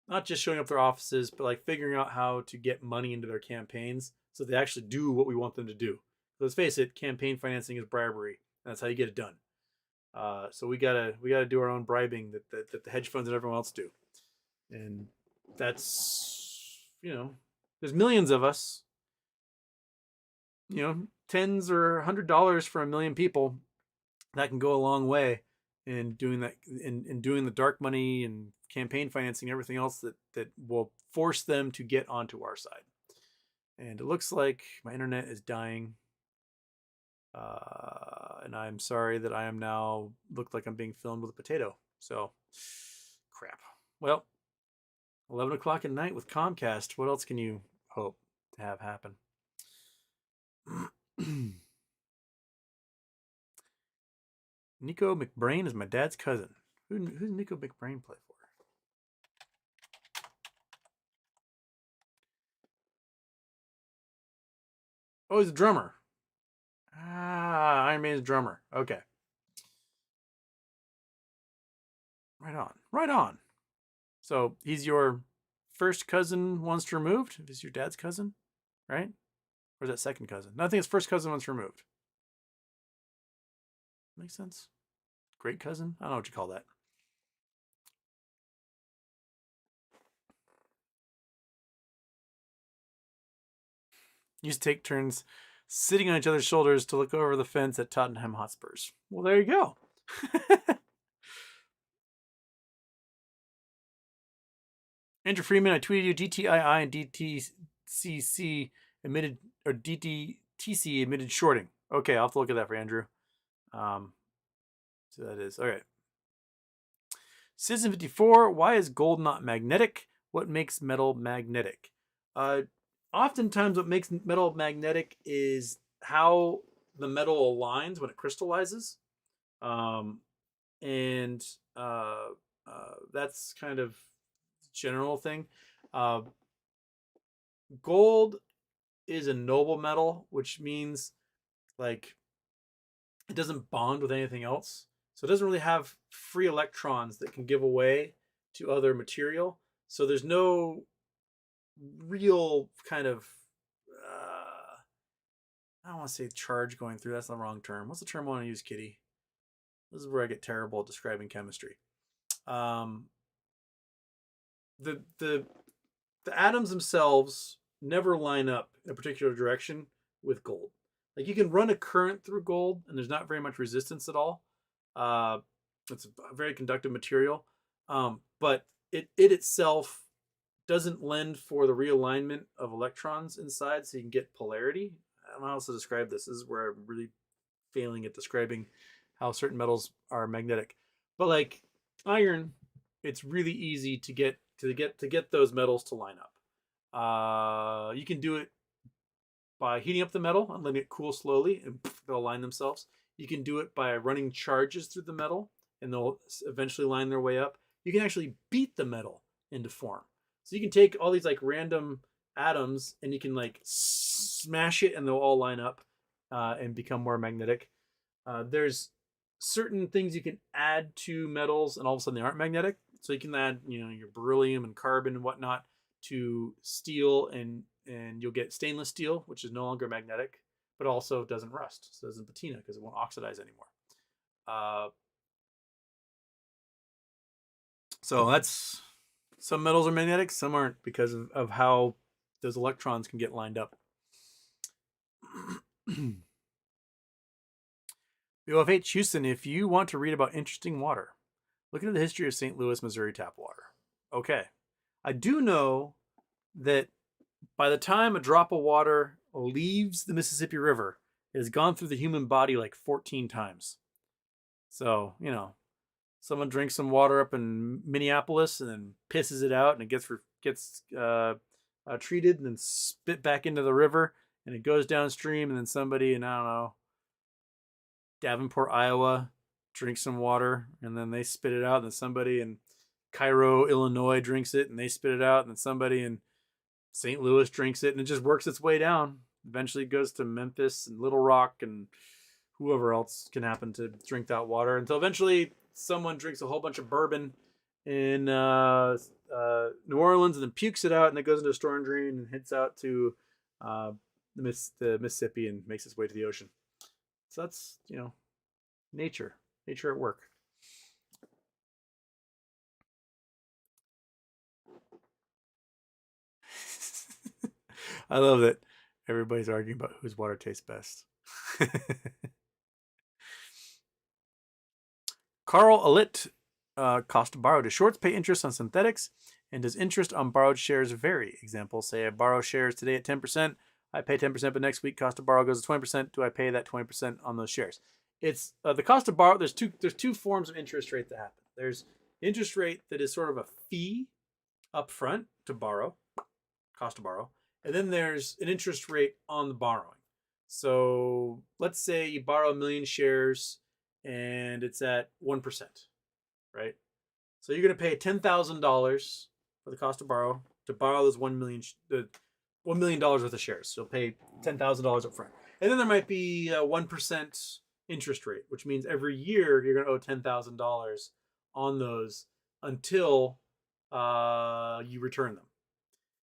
[SPEAKER 1] not just showing up their offices, but like figuring out how to get money into their campaigns so they actually do what we want them to do. Let's face it, campaign financing is bribery. That's how you get it done. So we gotta do our own bribing that the hedge funds and everyone else do. And that's, there's millions of us, tens or $100 for 1 million people. That can go a long way in doing that, in doing the dark money and campaign financing, everything else that will force them to get onto our side. And it looks like my internet is dying. And I'm sorry that I am now look like I'm being filmed with a potato. So, crap. Well, 11 o'clock at night with Comcast. What else can you hope to have happen? Nico McBrain is my dad's cousin. Who's Nico McBrain play for? Oh, he's a drummer. Ah, Iron Maiden's drummer. Okay. Right on. Right on. So he's your first cousin once removed? If he's your dad's cousin, right? Or is that second cousin? No, I think it's first cousin once removed. Makes sense. Great cousin? I don't know what you call that. Used to take turns sitting on each other's shoulders to look over the fence at Tottenham Hotspurs. Well, there you go. Andrew Freeman, I tweeted you DTII and DTCC admitted, or DTTC admitted shorting. Okay, I'll have to look at that for Andrew. So that is, all right. Citizen 54, why is gold not magnetic? What makes metal magnetic? Oftentimes what makes metal magnetic is how the metal aligns when it crystallizes. And that's kind of general thing. Gold is a noble metal, which means like it doesn't bond with anything else. So it doesn't really have free electrons that can give away to other material. So there's no real kind of I don't want to say charge going through. That's the wrong term. What's the term I want to use, Kitty? This is where I get terrible at describing chemistry. The atoms themselves never line up in a particular direction with gold. Like you can run a current through gold, and there's not very much resistance at all. It's a very conductive material, but it itself doesn't lend for the realignment of electrons inside, so you can get polarity. I don't know how else to describe this. This is where I'm really failing at describing how certain metals are magnetic. But like iron, it's really easy to get those metals to line up. You can do it by heating up the metal and letting it cool slowly, and they'll align themselves. You can do it by running charges through the metal, and they'll eventually line their way up. You can actually beat the metal into form. So you can take all these like random atoms and you can like smash it, and they'll all line up and become more magnetic. There's certain things you can add to metals, and all of a sudden they aren't magnetic. So you can add, your beryllium and carbon and whatnot to steel, and you'll get stainless steel, which is no longer magnetic, but also doesn't rust. So it doesn't patina because it won't oxidize anymore. So that's, some metals are magnetic, some aren't, because of how those electrons can get lined up. BOFH Houston, if you want to read about interesting water, look into the history of St. Louis, Missouri tap water. Okay. I do know that by the time a drop of water leaves the Mississippi River, it has gone through the human body like 14 times. So, someone drinks some water up in Minneapolis and then pisses it out, and it gets treated and then spit back into the river, and it goes downstream, and then somebody in, I don't know, Davenport, Iowa, drinks some water, and then they spit it out, and then somebody in Cairo, Illinois drinks it, and they spit it out, and then somebody in St. Louis drinks it, and it just works its way down. Eventually it goes to Memphis and Little Rock and whoever else can happen to drink that water, until eventually someone drinks a whole bunch of bourbon in New Orleans and then pukes it out, and it goes into a storm drain and heads out to the Mississippi and makes its way to the ocean. So that's, nature at work. I love that everybody's arguing about whose water tastes best. Carl Alit, cost to borrow. Do shorts pay interest on synthetics? And does interest on borrowed shares vary? Example, say I borrow shares today at 10%. I pay 10%, but next week cost to borrow goes to 20%. Do I pay that 20% on those shares? It's the cost to borrow. There's two forms of interest rate that happen. There's interest rate that is sort of a fee up front to borrow, cost to borrow, and then there's an interest rate on the borrowing. So let's say you borrow 1,000,000 shares and it's at 1%, right? So you're going to pay $10,000 for the cost to borrow those $1 million worth of shares. So you'll pay $10,000 up front. And then there might be a 1% interest rate, which means every year you're going to owe $10,000 on those until you return them.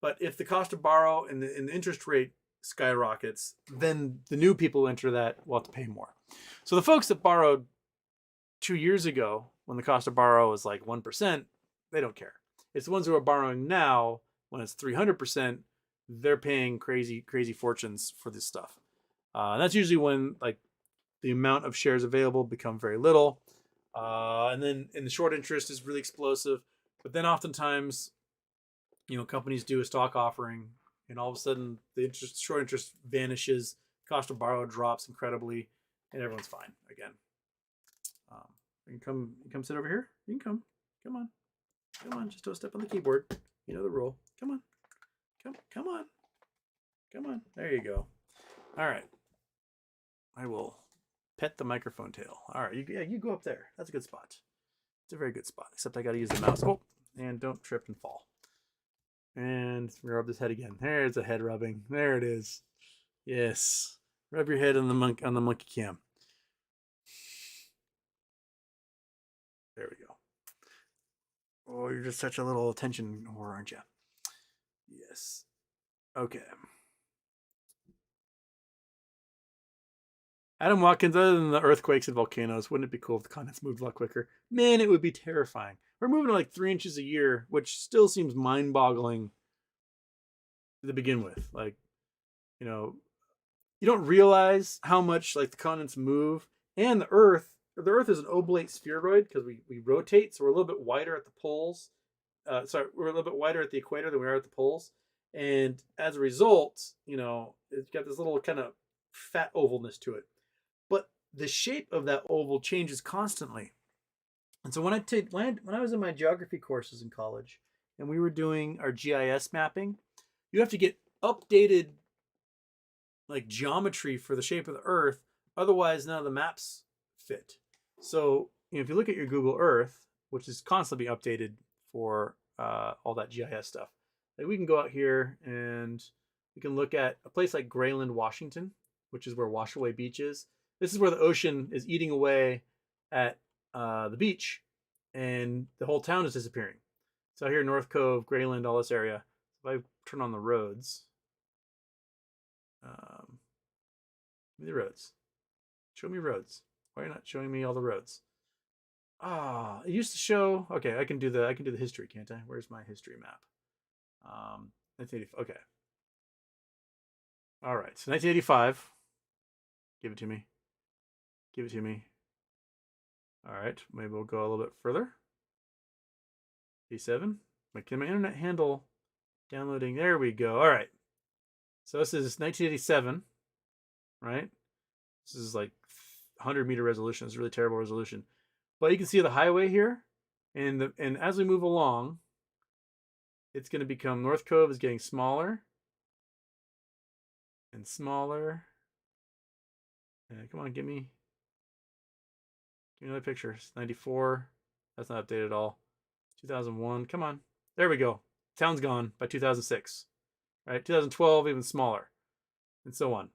[SPEAKER 1] But if the cost to borrow and the interest rate skyrockets, then the new people enter that will have to pay more. So the folks that borrowed 2 years ago, when the cost to borrow was like 1%, they don't care. It's the ones who are borrowing now when it's 300%, they're paying crazy fortunes for this stuff. And that's usually when like the amount of shares available become very little. And then in the short interest is really explosive. But then oftentimes, companies do a stock offering and all of a sudden the short interest vanishes, cost of borrow drops incredibly, and everyone's fine again. You can come sit over here. You can come on. Just don't step on the keyboard. You know the rule. Come on. There you go. All right. I will pet the microphone tail. All right. You go up there. That's a good spot. It's a very good spot. Except I got to use the mouse. Oh, and don't trip and fall. And rub this head again. There's a head rubbing. There it is. Yes. Rub your head on the monkey cam. There we go. Oh, you're just such a little attention whore, aren't you? Yes. Okay. Adam Watkins, other than the earthquakes and volcanoes, wouldn't it be cool if the continents moved a lot quicker? Man, it would be terrifying. We're moving like 3 inches a year, which still seems mind-boggling to begin with. Like, you don't realize how much like the continents move, and the Earth is an oblate spheroid because we rotate, so we're a little bit wider at the poles. We're a little bit wider at the equator than we are at the poles, and as a result, it's got this little kind of fat ovalness to it. But the shape of that oval changes constantly. And so when I was in my geography courses in college, and we were doing our GIS mapping, you have to get updated like geometry for the shape of the Earth, otherwise none of the maps fit. So if you look at your Google Earth, which is constantly being updated for all that GIS stuff, like we can go out here and we can look at a place like Grayland, Washington, which is where Washaway Beach is. This is where the ocean is eating away at the beach, and the whole town is disappearing. So here, North Cove, Grayland, all this area. If I turn on the roads, the roads. Show me roads. Why are you not showing me all the roads? It used to show. Okay, I can do the history, can't I? Where's my history map? 1985. Okay. All right. So 1985. Give it to me. All right. Maybe we'll go a little bit further. 87. Can my internet handle downloading? There we go. All right. So this is 1987, right? This is like 100-meter resolution. It's a really terrible resolution. But you can see the highway here, and as we move along, it's going to become North Cove is getting smaller and smaller. Come on, give me another picture. It's 94. That's not updated at all. 2001. Come on. There we go. Town's gone by 2006. Right? 2012, even smaller, and so on.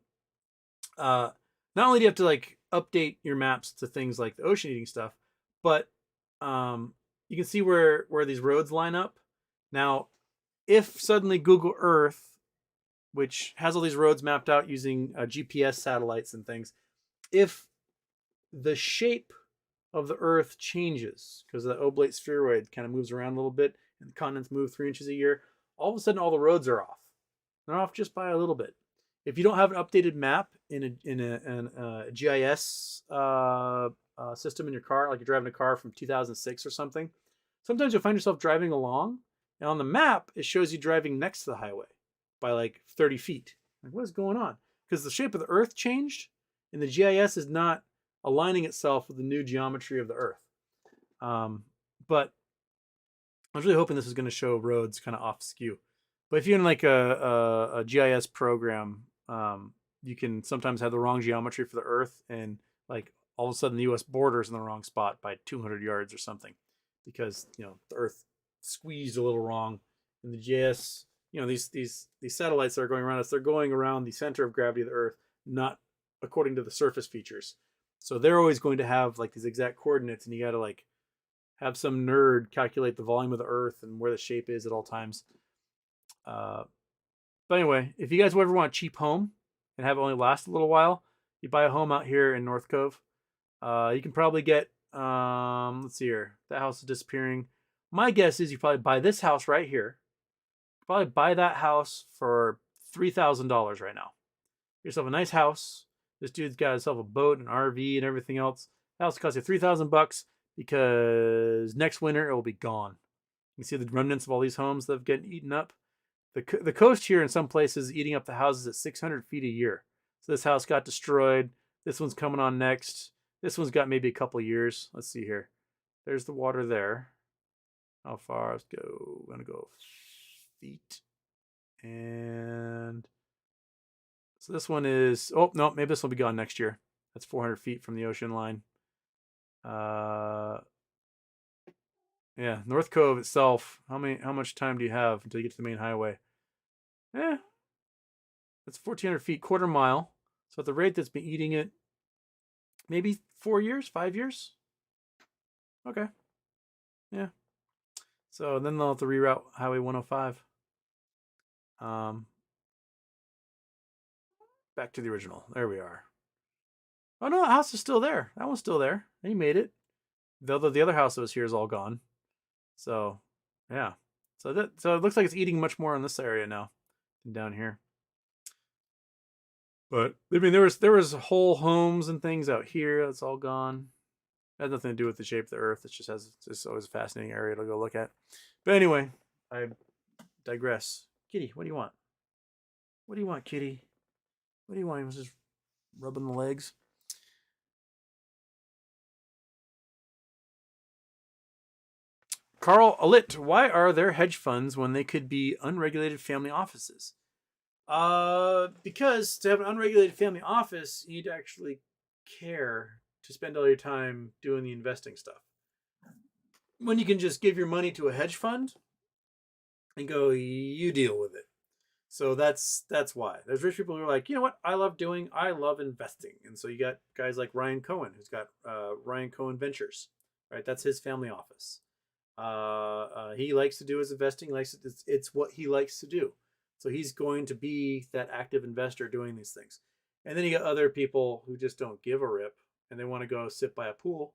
[SPEAKER 1] Not only do you have to like update your maps to things like the ocean eating stuff, but you can see where these roads line up. Now, if suddenly Google Earth, which has all these roads mapped out using GPS satellites and things, if the shape of the Earth changes because the oblate spheroid kind of moves around a little bit and the continents move 3 inches a year, all of a sudden all the roads are off. They're off just by a little bit. If you don't have an updated map in a GIS system in your car, like you're driving a car from 2006 or something, sometimes you'll find yourself driving along, and on the map, it shows you driving next to the highway by like 30 feet. Like, what is going on? Because the shape of the Earth changed, and the GIS is not aligning itself with the new geometry of the Earth. But I was really hoping this was going to show roads kind of off skew. But if you're in like a GIS program, you can sometimes have the wrong geometry for the Earth, and like all of a sudden the U.S. border is in the wrong spot by 200 yards or something, because the Earth squeezed a little wrong, and the GIS, these satellites that are going around us, they're going around the center of gravity of the Earth, not according to the surface features. So they're always going to have like these exact coordinates, and you got to like have some nerd calculate the volume of the Earth and where the shape is at all times. But anyway, if you guys ever want a cheap home and have it only last a little while, you buy a home out here in North Cove. You can probably get, let's see here, that house is disappearing. My guess is you probably buy this house right here. You probably buy that house for $3,000 right now. Get yourself a nice house. This dude's got himself a boat, an RV, and everything else. That house costs you $3,000 because next winter it will be gone. You can see the remnants of all these homes that have getting eaten up. The coast here in some places is eating up the houses at 600 feet a year. So this house got destroyed. This one's coming on next. This one's got maybe a couple of years. Let's see here. There's the water there. How far? Let's go. I'm going to go feet. And so this one is, oh, no, maybe this will be gone next year. That's 400 feet from the ocean line. Yeah, North Cove itself. How much time do you have until you get to the main highway? That's 1,400 feet, quarter mile. So at the rate that's been eating it, maybe 4 years, 5 years. Okay. Yeah. So then they'll have to reroute Highway 105. Back to the original. There we are. Oh no, the house is still there. That one's still there. He made it. The other house that was here is all gone. So, yeah. So it looks like it's eating much more in this area now than down here. But I mean, there was whole homes and things out here. That's all gone. It has nothing to do with the shape of the Earth. It's always a fascinating area to go look at. But anyway, I digress. Kitty, what do you want? What do you want, Kitty? What do you want? He was just rubbing the legs. Carl Alit, why are there hedge funds when they could be unregulated family offices? Because to have an unregulated family office, you need to actually care to spend all your time doing the investing stuff. When you can just give your money to a hedge fund and go, you deal with it. So that's why. There's rich people who are like, you know what, I love investing. And so you got guys like Ryan Cohen, who's got Ryan Cohen Ventures, right? That's his family office. He likes to do his investing. It's what he likes to do. So he's going to be that active investor doing these things. And then you got other people who just don't give a rip and they want to go sit by a pool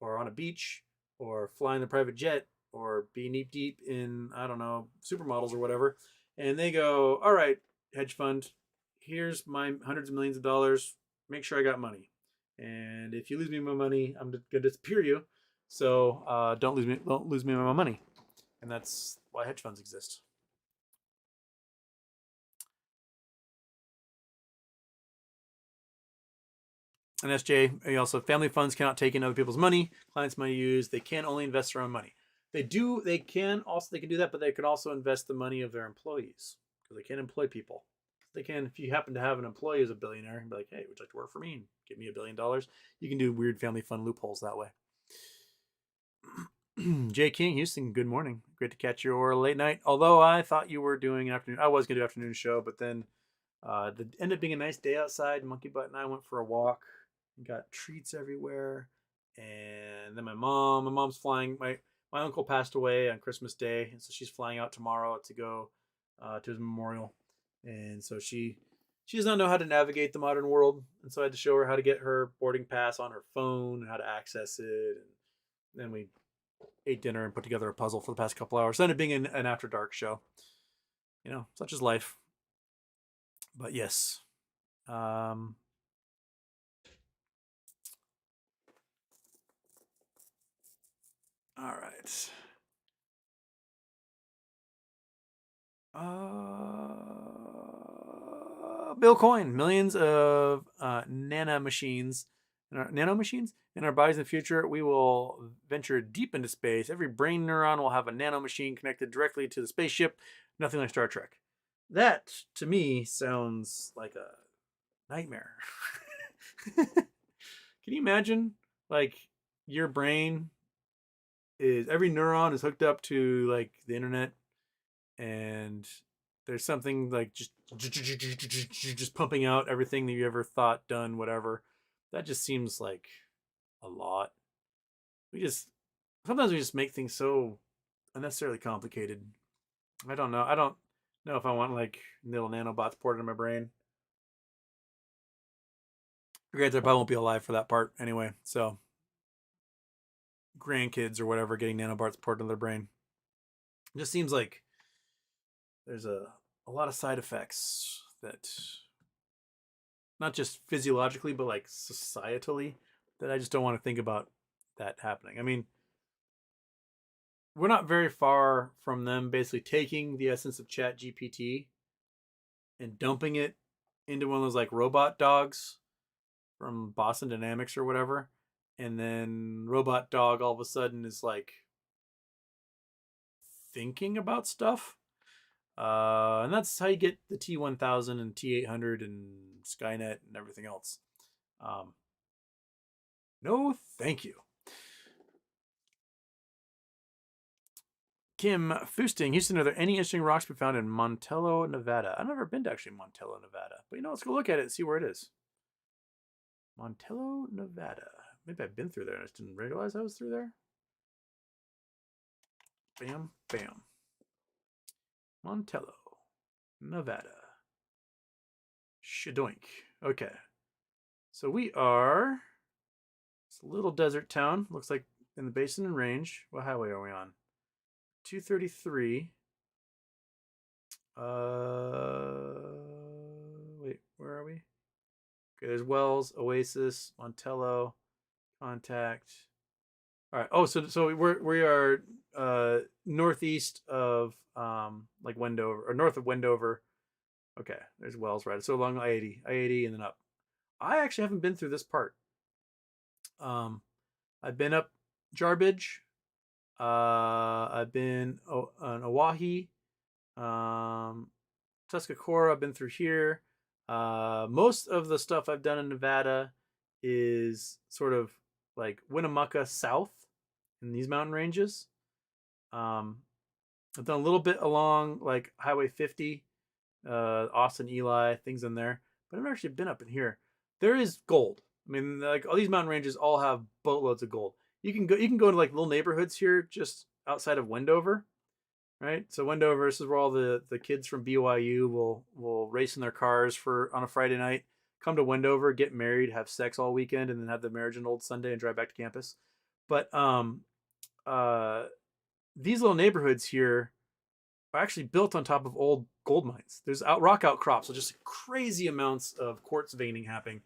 [SPEAKER 1] or on a beach or fly in the private jet or be knee deep in, I don't know, supermodels or whatever. And they go, all right, hedge fund, here's my hundreds of millions of dollars. Make sure I got money. And if you lose me my money, I'm going to disappear you. So don't lose me my money. And that's why hedge funds exist. And SJ, also family funds cannot take in other people's money. Clients money used. They can only invest their own money. They can do that, but they can also invest the money of their employees because they can employ people. They can, if you happen to have an employee who's a billionaire, and be like, hey, would you like to work for me and give me $1 billion? You can do weird family fund loopholes that way. Jay King, Houston, good morning. Great to catch your late night. Although I thought you were doing an afternoon. I was going to do an afternoon show, but then it ended up being a nice day outside. Monkey Butt and I went for a walk and got treats everywhere. And then my mom's flying. My uncle passed away on Christmas Day, and so she's flying out tomorrow to go to his memorial. And so she does not know how to navigate the modern world. And so I had to show her how to get her boarding pass on her phone and how to access it. And then we ate dinner and put together a puzzle for the past couple hours. So it ended up being an after dark show. Such is life. But yes. All right. Bill Coin, millions of nano machines In our bodies in the future, we will venture deep into space. Every brain neuron will have a nanomachine connected directly to the spaceship. Nothing like Star Trek. That, to me, sounds like a nightmare. Can you imagine, like, your brain is every neuron is hooked up to like the internet, and there's something like just pumping out everything that you ever thought, done, whatever. That just seems like a lot. We just sometimes we just make things so unnecessarily complicated. I don't know. I don't know if I want like little nanobots ported in my brain. Granted, I probably won't be alive for that part anyway. So grandkids or whatever getting nanobots ported in their brain. It just seems like there's a lot of side effects that not just physiologically but like societally that I just don't want to think about that happening. I mean, we're not very far from them basically taking the essence of Chat GPT and dumping it into one of those like robot dogs from Boston Dynamics or whatever. And then robot dog all of a sudden is like thinking about stuff. And that's how you get the T1000 and T800 and Skynet and everything else. No, thank you. Kim Fusting, Houston, are there any interesting rocks to be found in Montello, Nevada? I've never been to actually Montello, Nevada. But let's go look at it and see where it is. Montello, Nevada. Maybe I've been through there and I just didn't realize I was through there. Bam, bam. Montello, Nevada. Shadoink. Okay. So we are... It's a little desert town. Looks like in the Basin and Range. What highway are we on? 233. Wait, where are we? Okay, there's Wells, Oasis, Montello, Contact. All right. Oh, so we are northeast of like Wendover or north of Wendover. Okay, there's Wells, right? So along I-80, and then up. I actually haven't been through this part. I've been up Jarbidge. I've been on Oahe, Tuscarora. I've been through here. Most of the stuff I've done in Nevada is sort of like Winnemucca south in these mountain ranges. I've done a little bit along like Highway 50, Austin, Eli, things in there, but I've never actually been up in here. There is gold. I mean, like all these mountain ranges all have boatloads of gold. You can go to like little neighborhoods here just outside of Wendover, right? So Wendover, this is where all the kids from BYU will race in their cars for on a Friday night, come to Wendover, get married, have sex all weekend, and then have the marriage on Old Sunday and drive back to campus. But these little neighborhoods here are actually built on top of old gold mines. There's rock outcrops, so just crazy amounts of quartz veining happening.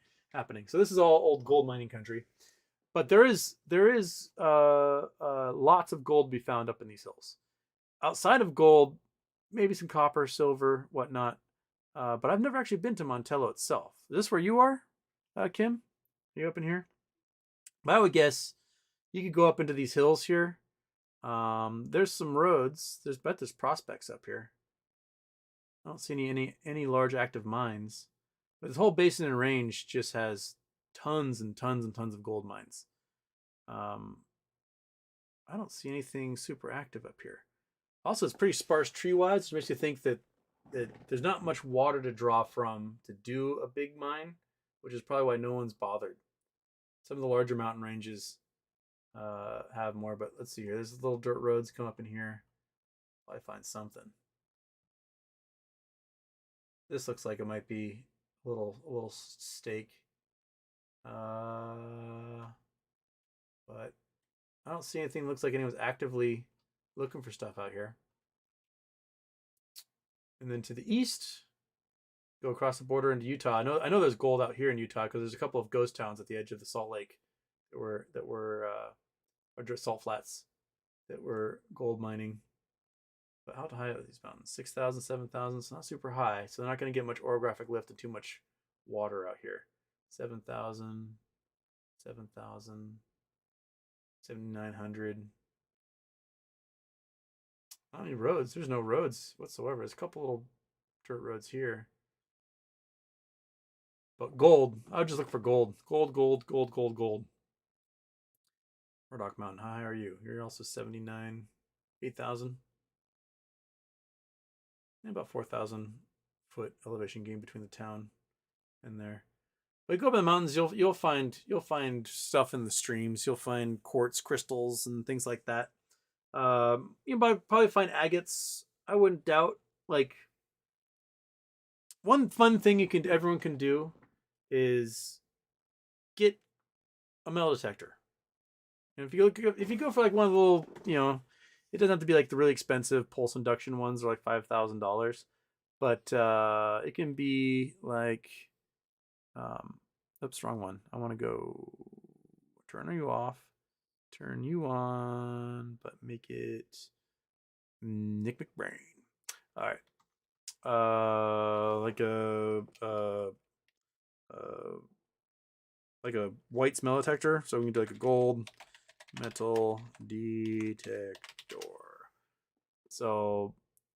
[SPEAKER 1] So this is all old gold mining country. But there is lots of gold to be found up in these hills. Outside of gold, maybe some copper, silver, whatnot. But I've never actually been to Montello itself. Is this where you are, Kim? Are you up in here? But I would guess you could go up into these hills here. There's some roads. There's prospects up here. I don't see any large active mines. But this whole basin and range just has tons and tons and tons of gold mines. I don't see anything super active up here. Also, it's pretty sparse tree-wise, which makes you think that there's not much water to draw from to do a big mine, which is probably why no one's bothered. Some of the larger mountain ranges have more, but let's see here. There's little dirt roads come up in here. Probably find something. This looks like it might be a little stake. But I don't see anything that looks like anyone's actively looking for stuff out here. And then to the east, go across the border into Utah. I know there's gold out here in Utah because there's a couple of ghost towns at the edge of the Salt Lake that were or salt flats that were gold mining. But how high are these mountains? 6,000, 7,000. It's not super high, so they're not going to get much orographic lift and too much water out here. 7,000, 7,000, 7,900. Not any roads. There's no roads whatsoever. There's a couple little dirt roads here. But gold, I would just look for gold. Gold, gold, gold, gold, gold. Murdoch Mountain, how high are you? You're also 79, 8,000. And about 4,000 foot elevation gain between the town and there. But you go up in the mountains, you'll find stuff in the streams. You'll find quartz crystals and things like that. You probably find agates. I wouldn't doubt. Like, one fun thing everyone can do is get a metal detector. And if you go for like one of the little, it doesn't have to be like the really expensive pulse induction ones, are like $5,000, but it can be like, oops, wrong one. I want to go turn you off, turn you on, but make it Nick McBrain. All right. Like a white smell detector. So we can do like a gold metal detector. So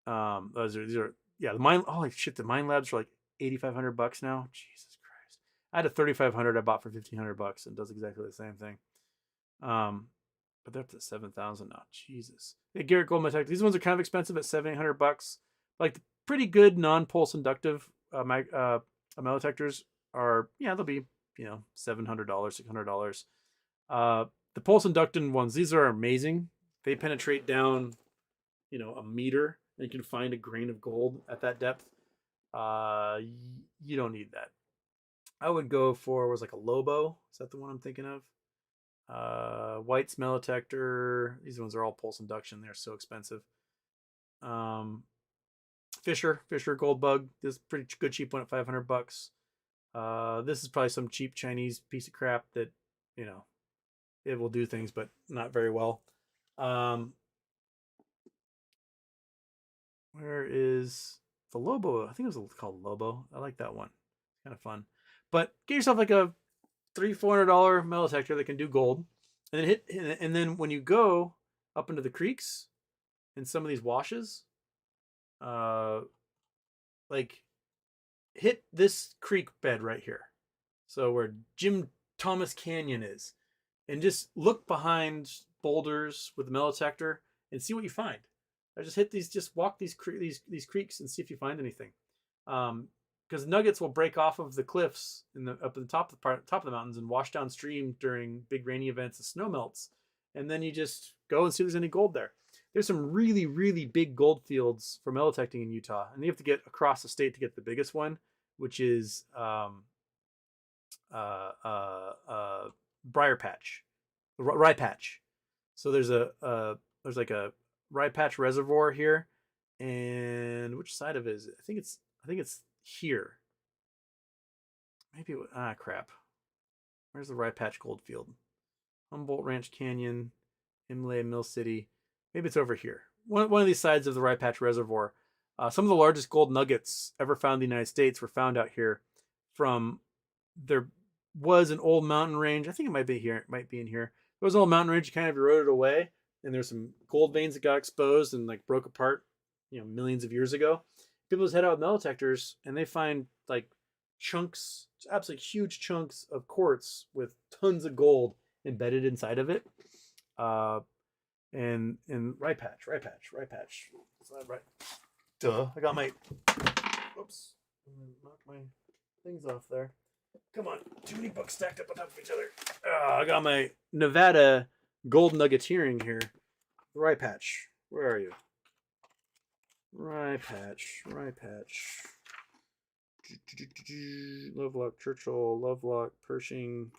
[SPEAKER 1] these are the mine. Holy shit, the mine labs are like $8,500 now. Jesus Christ. I had a 3,500 I bought for $1,500 and does exactly the same thing. But they're up to 7,000 now. Jesus. Yeah, Garrett Gold detector. These ones are kind of expensive at $7,800. Like the pretty good non-pulse inductive metal detectors are, they'll be $700, $600. The pulse inductant ones, these are amazing. They penetrate down, a meter, and you can find a grain of gold at that depth. You don't need that. I would go for, was like a Lobo. Is that the one I'm thinking of? White smell detector. These ones are all pulse induction. They're so expensive. Fisher Gold Bug. This is pretty good cheap one at $500. This is probably some cheap Chinese piece of crap that, it will do things, but not very well. Where is the Lobo? I think it was called Lobo. I like that one. It's kind of fun. But get yourself like a $300-$400 metal detector that can do gold, and then when you go up into the creeks in some of these washes, like hit this creek bed right here. So where Jim Thomas Canyon is, and just look behind boulders with the metal detector and see what you find. I just walk these creeks and see if you find anything. Because nuggets will break off of the cliffs up at the top of the mountains and wash downstream during big rainy events and snow melts. And then you just go and see if there's any gold there. There's some really, really big gold fields for metal detecting in Utah, and you have to get across the state to get the biggest one, which is Briar Patch, Rye Patch. So there's like a Rye Patch reservoir here, and which side of it is it? I think it's here. Maybe crap. Where's the Rye Patch Goldfield? Humboldt Ranch Canyon, Imlay Mill City. Maybe it's over here. One of these sides of the Rye Patch Reservoir. Some of the largest gold nuggets ever found in the United States were found out here. There was an old mountain range. I think it might be here. It might be in here. There was an old mountain range kind of eroded away, and there's some gold veins that got exposed and like broke apart, millions of years ago. People just head out with metal detectors, and they find like chunks, absolutely huge chunks of quartz with tons of gold embedded inside of it. And Rye Patch. It's not right. Duh. I got my. Oops. Knock my things off there. Come on. Too many books stacked up on top of each other. I got my Nevada gold nuggeteering here. Rye Patch. Where are you? Rye Patch. Lovelock, Churchill, Lovelock, Pershing.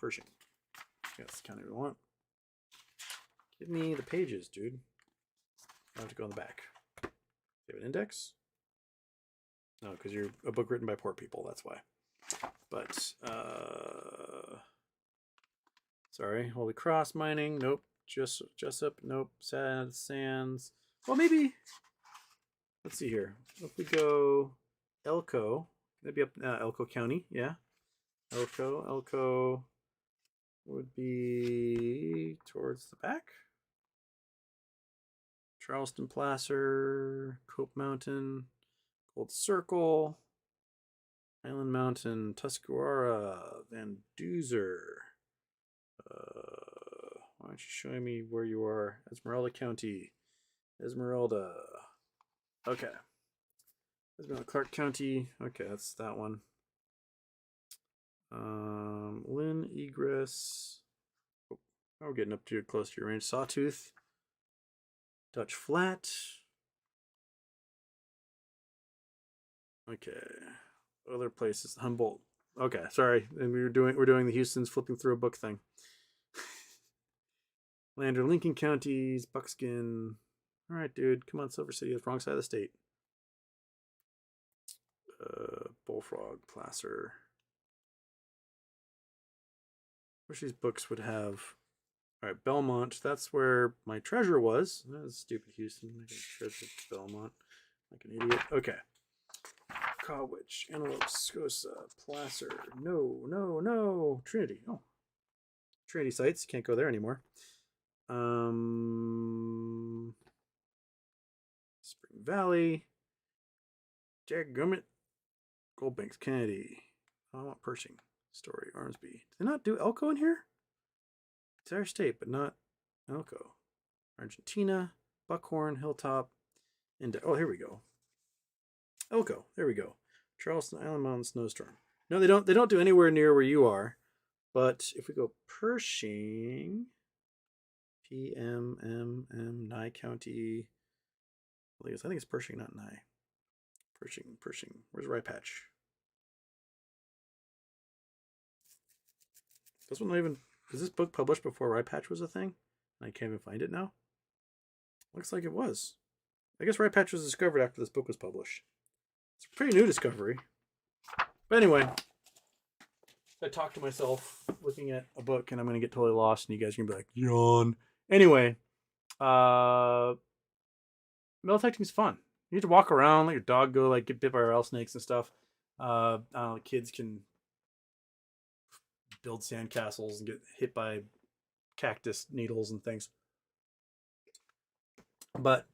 [SPEAKER 1] That's the county we want. Give me the pages, dude. I have to go on the back. Do you have an index? No, because you're a book written by poor people, that's why. But, sorry. Holy Cross Mining, nope. Jessup, nope. Sands. Well, maybe, let's see here. If we go Elko, maybe up Elko County, yeah. Elko. would be towards the back. Charleston Placer, Cope Mountain, Gold Circle, Island Mountain, Tuscarora, Van Duzer. Why don't you show me where you are? Esmeralda County. Esmeralda. Okay. Esmeralda, Clark County. Okay, that's that one. Lynn, Egress. Oh, we're getting up to close to your range. Sawtooth. Dutch Flat. Okay. Other places. Humboldt. Okay, sorry. And we're doing the Houston's flipping through a book thing. Lander, Lincoln counties, Buckskin. All right, dude. Come on, Silver City. That's wrong side of the state. Bullfrog, Placer. Wish these books would have. All right, Belmont. That's where my treasure was. That's stupid Houston. I got treasure Belmont. Like an idiot. Okay. Cowwitch, Antelope, Scosa, Placer. No. Trinity. Oh. Trinity sites. Can't go there anymore. Spring Valley. Jack Gummit. Goldbanks, Kennedy. I want Pershing. Story, Ormsby. Did they not do Elko in here? It's our state, but not Elko. Argentina, Buckhorn, Hilltop, and oh, here we go. Elko, there we go. Charleston, Island Mountain, Snowstorm. No, they don't do anywhere near where you are. But if we go Pershing, PMMM, Nye County. I think it's Pershing, not Nye. Pershing. Where's Rye Patch? This one not even. Was this book published before Rye Patch was a thing? I can't even find it now. Looks like it was. I guess Rye Patch was discovered after this book was published. It's a pretty new discovery. But anyway, I talk to myself looking at a book and I'm going to get totally lost and you guys are going to be like, yawn. Anyway, metal detecting is fun. You need to walk around, let your dog go, like get bit by rattlesnakes and stuff. I don't know, kids can build sandcastles and get hit by cactus needles and things. But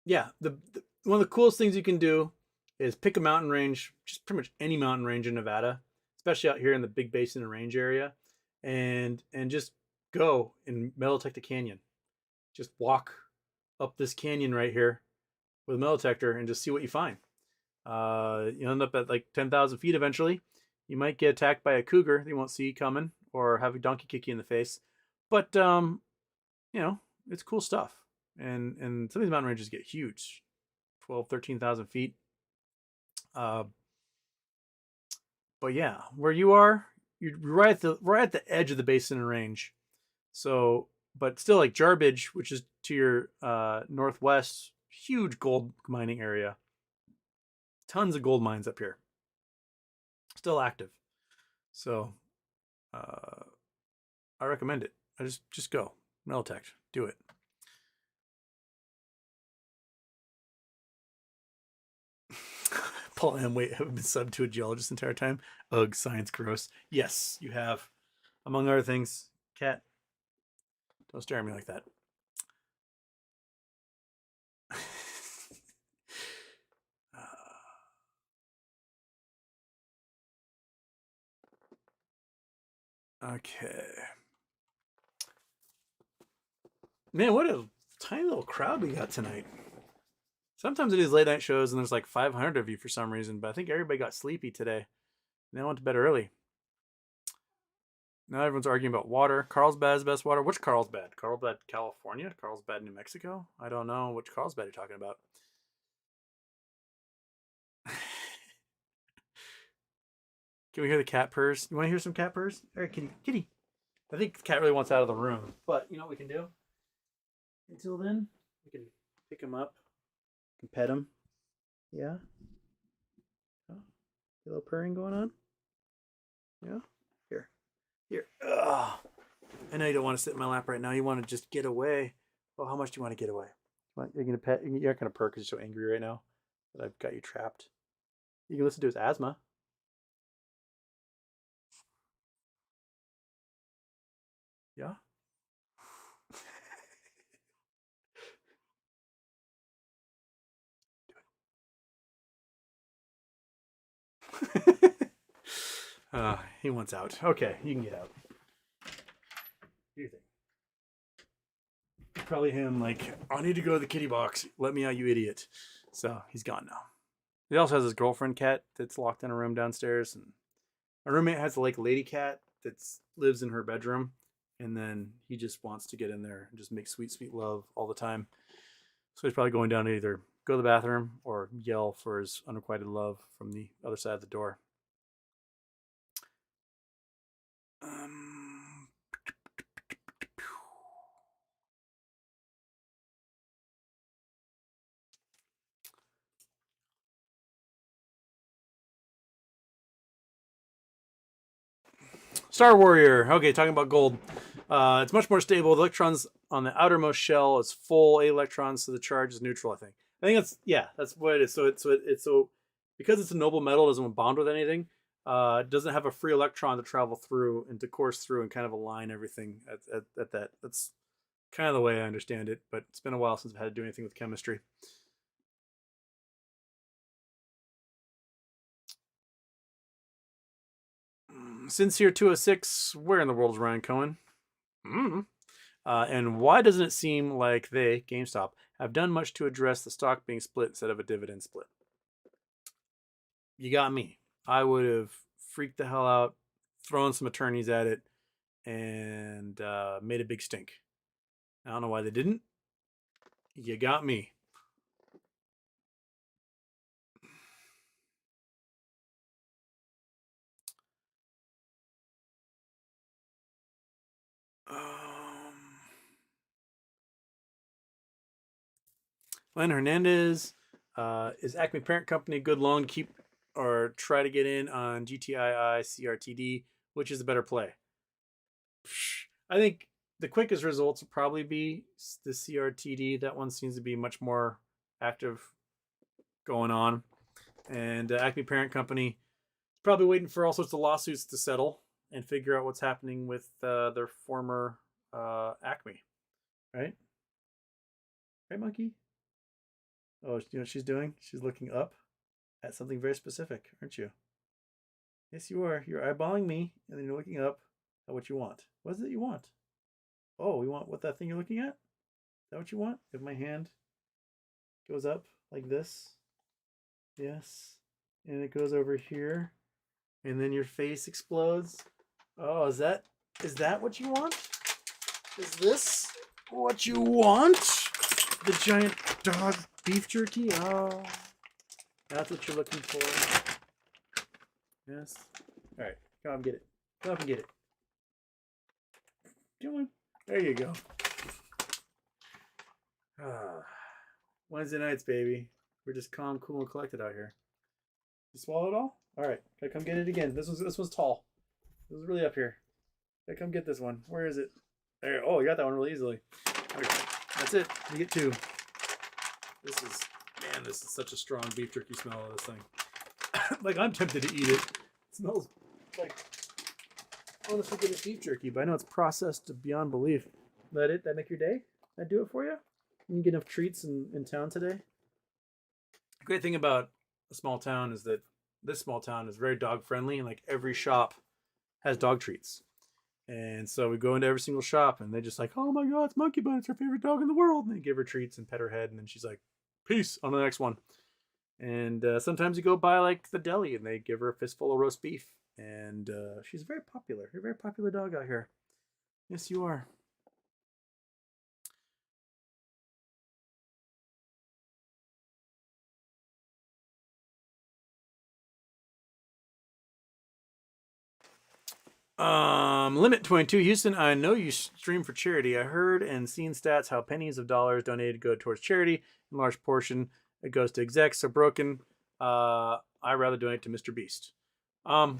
[SPEAKER 1] yeah, the one of the coolest things you can do is pick a mountain range, just pretty much any mountain range in Nevada, especially out here in the Big Basin and Range area, and just go and metal detect a canyon. Just walk up this canyon right here with a metal detector and just see what you find. You end up at like 10,000 feet eventually. You might get attacked by a cougar that you won't see coming or have a donkey kick you in the face. But, you know, it's cool stuff. And some of these mountain ranges get huge, 12, 13,000 feet. But yeah, where you are, you're right at the edge of the basin and range. So, but still like Jarbidge, which is to your northwest, huge gold mining area. Tons of gold mines up here. Still active. So, I recommend it. I just go. Metal detect. Do it. Paul M. Wait, have I been subbed to a geologist the entire time? Ugh, science gross. Yes, you have. Among other things. Cat, don't stare at me like that. Okay. Man, what a tiny little crowd we got tonight. Sometimes it is late night shows and there's like 500 of you for some reason, but I think everybody got sleepy today. And they went to bed early. Now everyone's arguing about water. Carlsbad is the best water. Which Carlsbad? Carlsbad, California? Carlsbad, New Mexico? I don't know which Carlsbad you're talking about. Can we hear the cat purrs? You want to hear some cat purrs? All right, kitty. I think the cat really wants out of the room. But you know what we can do? Until then, we can pick him up and pet him. Yeah? Oh, a little purring going on? Yeah? Here. Ugh. I know you don't want to sit in my lap right now. You want to just get away. Well, how much do you want to get away? You're going to pet? You're not going to purr because you're so angry right now that I've got you trapped. You can listen to his asthma. He wants out. Okay, you can get out. Do you think? Probably him, like, I need to go to the kitty box. Let me out, you idiot. So he's gone now. He also has his girlfriend cat that's locked in a room downstairs, and my roommate has a like lady cat that lives in her bedroom, and then he just wants to get in there and just make sweet, sweet love all the time. So he's probably going down to either go to the bathroom or yell for his unrequited love from the other side of the door. Star Warrior. Okay, talking about gold. It's much more stable. The electrons on the outermost shell is full 8 electrons, so the charge is neutral. I think that's what it is. So because it's a noble metal, it doesn't bond with anything. It doesn't have a free electron to travel through and to course through and kind of align everything at that. That's kind of the way I understand it. But it's been a while since I've had to do anything with chemistry. Sincere 206. Where in the world is Ryan Cohen? And why doesn't it seem like they, GameStop, have done much to address the stock being split instead of a dividend split? You got me. I would have freaked the hell out, thrown some attorneys at it, and made a big stink. I don't know why they didn't. You got me. Len Hernandez, is Acme parent company a good loan to keep or try to get in on GTII CRTD? Which is a better play? I think the quickest results will probably be the CRTD. That one seems to be much more active going on. And Acme parent company is probably waiting for all sorts of lawsuits to settle and figure out what's happening with their former Acme. Right? Right, monkey? Oh, you know what she's doing? She's looking up at something very specific, aren't you? Yes, you are. You're eyeballing me, and then you're looking up at what you want. What is it you want? Oh, you want what that thing you're looking at? Is that what you want? If my hand goes up like this, yes, and it goes over here, and then your face explodes. Oh, is that what you want? Is this what you want? The giant dog beef jerky? Oh, that's what you're looking for. Yes. All right, come on, get it. Come up and get it. Come on. There you go. Wednesday nights, baby. We're just calm, cool, and collected out here. You swallow it all? All right. Gotta come get it again. This one's tall. This was really up here. Gotta come get this one. Where is it? There. Oh, you got that one really easily. Okay. That's it. You get 2. This is such a strong beef jerky smell of this thing. Like, I'm tempted to eat it. It smells like honestly good as beef jerky, but I know it's processed beyond belief. That make your day? That do it for you? You can get enough treats in town today. The great thing about a small town is that this small town is very dog friendly, and like every shop has dog treats. And so we go into every single shop, and they just like, oh my god, it's Monkey Bun, it's her favorite dog in the world. And they give her treats and pet her head, and then she's like, peace, on to the next one. And sometimes you go by like the deli, and they give her a fistful of roast beef. And she's very popular. You're a very popular dog out here. Yes, you are. Limit 22 Houston. I know you stream for charity. I heard and seen stats how pennies of dollars donated go towards charity. In large portion, it goes to execs. So broken. I rather donate to Mr. Beast. I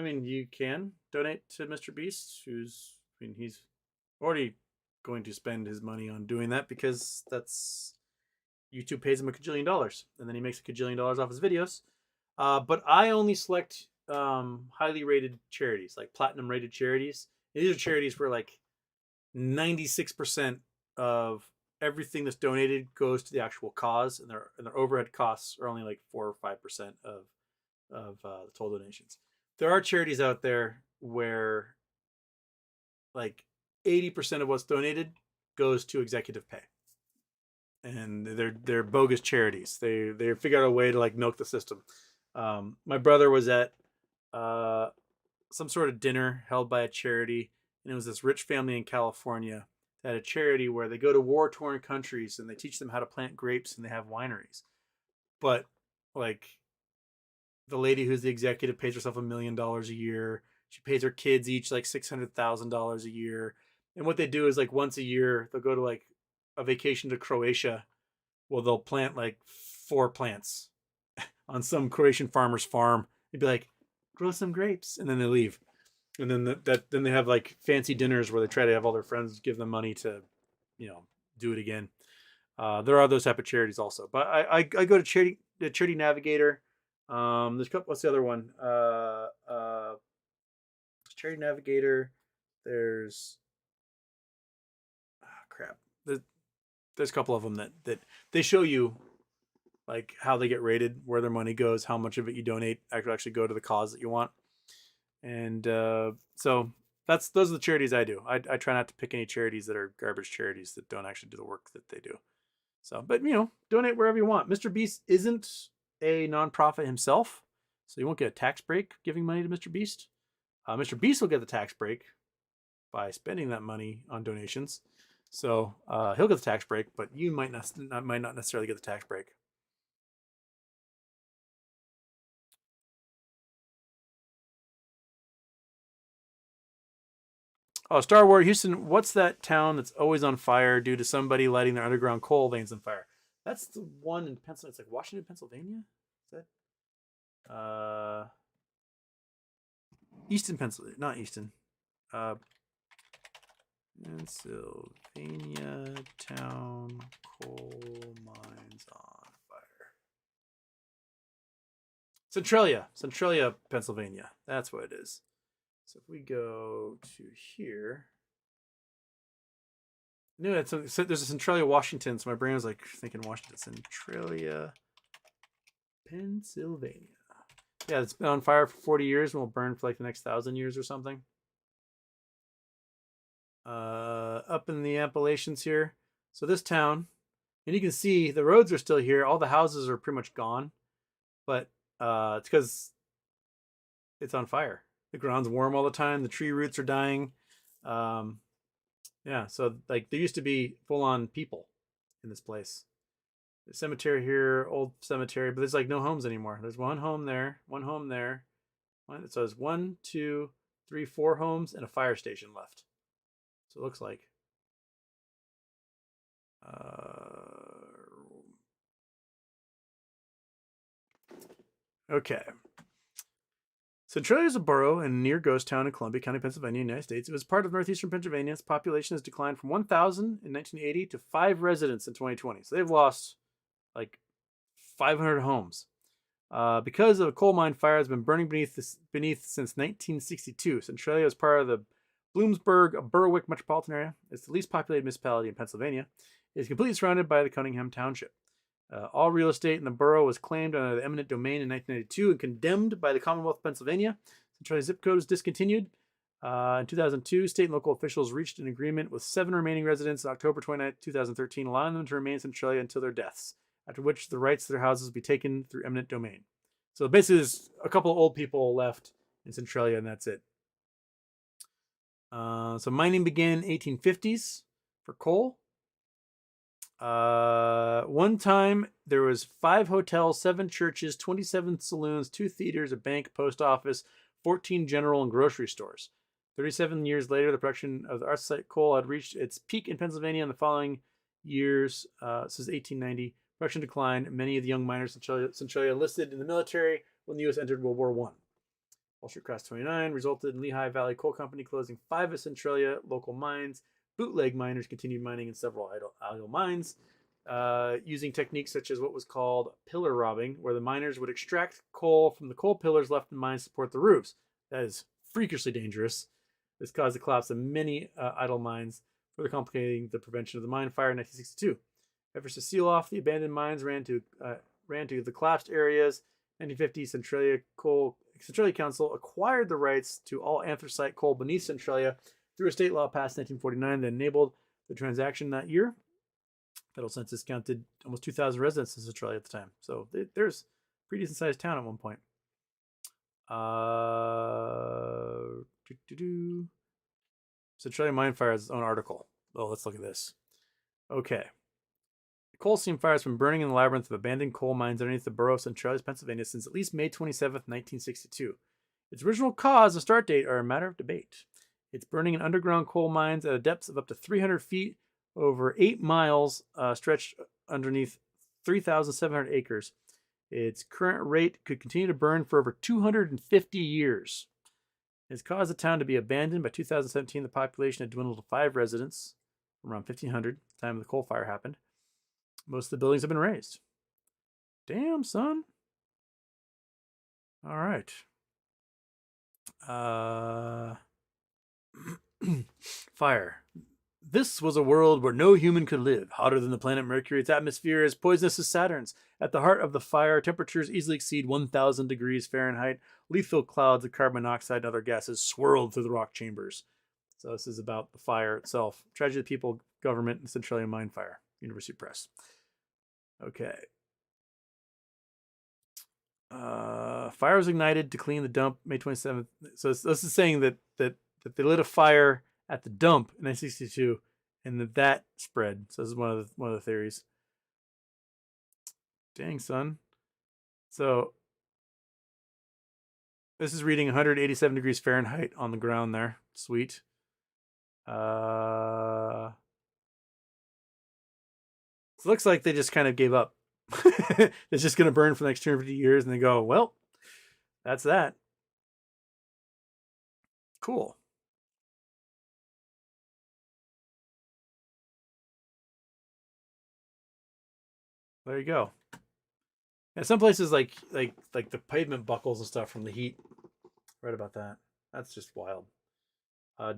[SPEAKER 1] mean, you can donate to Mr. Beast, he's already going to spend his money on doing that because that's YouTube pays him $1 kajillion, and then he makes $1 kajillion off his videos. But I only select highly rated charities, like platinum rated charities. These are charities where like 96% of everything that's donated goes to the actual cause, and their overhead costs are only like 4 or 5% of of the total donations. There are charities out there where like 80% of what's donated goes to executive pay, and they're bogus charities. They figure out a way to like milk the system. My brother was at uh, some sort of dinner held by a charity, and it was this rich family in California that had a charity where they go to war torn countries and they teach them how to plant grapes and they have wineries. But like the lady who's the executive pays herself $1 million a year. She pays her kids each like $600,000 a year. And what they do is like once a year they'll go to like a vacation to Croatia. Well, they'll plant like 4 plants on some Croatian farmer's farm. They'd be like, grow some grapes, and then they leave. And then then they have like fancy dinners where they try to have all their friends give them money to, do it again. There are those type of charities also, but I go to Charity Navigator. There's a couple. What's the other one? Charity Navigator. There's crap. There's a couple of them that they show you like how they get rated, where their money goes, how much of it you donate actually go to the cause that you want. And so those are the charities I do. I try not to pick any charities that are garbage charities that don't actually do the work that they do. So, but donate wherever you want. Mr. Beast isn't a nonprofit himself, so you won't get a tax break giving money to Mr. Beast. Mr. Beast will get the tax break by spending that money on donations. So he'll get the tax break, but you might not necessarily get the tax break. Oh, Star Wars Houston, what's that town that's always on fire due to somebody lighting their underground coal veins on fire? That's the one in Pennsylvania. It's like Washington, Pennsylvania? Is that? Easton, Pennsylvania. Not Easton. Pennsylvania town coal mines on fire. Centralia, Pennsylvania. That's what it is. So if we go to here, no, there's a Centralia, Washington. So my brain was like thinking Washington. Centralia, Pennsylvania. Yeah, it's been on fire for 40 years and will burn for like the next 1,000 years or something. Up in the Appalachians here. So this town, and you can see the roads are still here. All the houses are pretty much gone, but it's because it's on fire. The ground's warm all the time. The tree roots are dying. Yeah, so like there used to be full-on people in this place. The cemetery here, old cemetery, but there's like no homes anymore. There's one home there, one home there. So there's 1, 2, 3, 4 homes and a fire station left. So it looks like. Okay. Centralia is a borough and near ghost town in Columbia County, Pennsylvania, United States. It was part of northeastern Pennsylvania. Its population has declined from 1,000 in 1980 to 5 residents in 2020. So they've lost like 500 homes. Because of a coal mine fire has been burning beneath since 1962. Centralia is part of the Bloomsburg-Berwick metropolitan area. It's the least populated municipality in Pennsylvania. It is completely surrounded by the Cunningham Township. All real estate in the borough was claimed under the eminent domain in 1992 and condemned by the Commonwealth of Pennsylvania. Centralia's zip code was discontinued. In 2002, state and local officials reached an agreement with 7 remaining residents on October 29, 2013, allowing them to remain in Centralia until their deaths, after which the rights to their houses would be taken through eminent domain. So basically, there's a couple of old people left in Centralia, and that's it. So mining began in 1850s for coal. One time there was 5 hotels, 7 churches, 27 saloons, 2 theaters, a bank, post office, 14 general and grocery stores. 37 years later, the production of the arsenite coal had reached its peak in Pennsylvania. In the following years, this is 1890, production declined. Many of the young miners in Centralia enlisted in the military when the U.S. entered World War I. Wall Street Crash 29 resulted in Lehigh Valley Coal Company closing 5 of Centralia local mines. Bootleg miners continued mining in several idle mines, using techniques such as what was called pillar robbing, where the miners would extract coal from the coal pillars left in mines to support the roofs. That is freakishly dangerous. This caused the collapse of many idle mines, further complicating the prevention of the mine fire in 1962. Efforts to seal off the abandoned mines ran to the collapsed areas 1950, Centralia Council acquired the rights to all anthracite coal beneath Centralia through a state law passed in 1949 that enabled the transaction that year. Federal census counted almost 2,000 residents in Centralia at the time. So there's a pretty decent sized town at one point. Centralia Mine Fire has its own article. Oh, let's look at this. Okay. The coal seam fire has been burning in the labyrinth of abandoned coal mines underneath the borough of Centralia, Pennsylvania since at least May 27th, 1962. Its original cause and start date are a matter of debate. It's burning in underground coal mines at a depth of up to 300 feet over 8 miles, stretched underneath 3,700 acres. Its current rate could continue to burn for over 250 years. It has caused the town to be abandoned. By 2017, the population had dwindled to 5 residents, around 1,500, the time the coal fire happened. Most of the buildings have been razed. Damn, son. All right. Fire. This was a world where no human could live. Hotter than the planet Mercury, its atmosphere is poisonous as Saturn's. At the heart of the fire, temperatures easily exceed 1,000 degrees Fahrenheit. Lethal clouds of carbon monoxide and other gases swirled through the rock chambers. So this is about the fire itself. Tragedy of the people, government, and Centralia Mine Fire. University Press. Okay. Fire was ignited to clean the dump May 27th. So this is saying that they lit a fire at the dump in 1962, and that spread. So this is one of the theories. Dang, son. So this is reading 187 degrees Fahrenheit on the ground there. Sweet. So it looks like they just kind of gave up. It's just going to burn for the next 250 years, and they go, well, that's that. Cool. There you go. And some places like the pavement buckles and stuff from the heat. Read about that. That's just wild.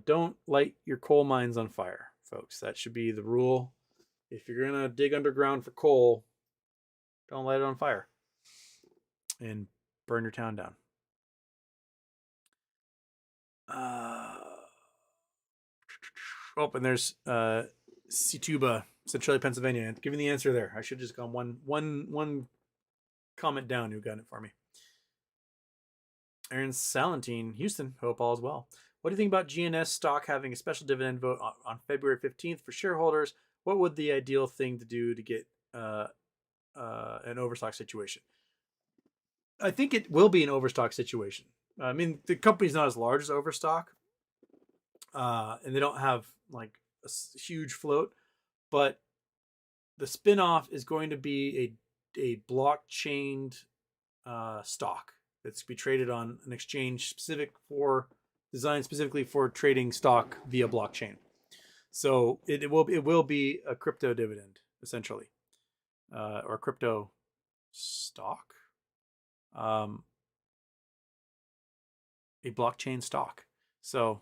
[SPEAKER 1] Don't light your coal mines on fire, folks. That should be the rule. If you're gonna dig underground for coal, don't light it on fire and burn your town down. Oh, and there's Situba, Centralia, Pennsylvania. Giving the answer there. I should have just gone one comment down. Who got it for me? Aaron Salentine, Houston. Hope all is well. What do you think about GNS stock having a special dividend vote on February 15th for shareholders? What would the ideal thing to do to get an overstock situation? I think it will be an overstock situation. I mean, the company's not as large as Overstock, and they don't have like a huge float, but the spinoff is going to be a blockchained stock that's to be traded on an exchange designed specifically for trading stock via blockchain. So it will be a crypto dividend essentially, or crypto stock, a blockchain stock. So,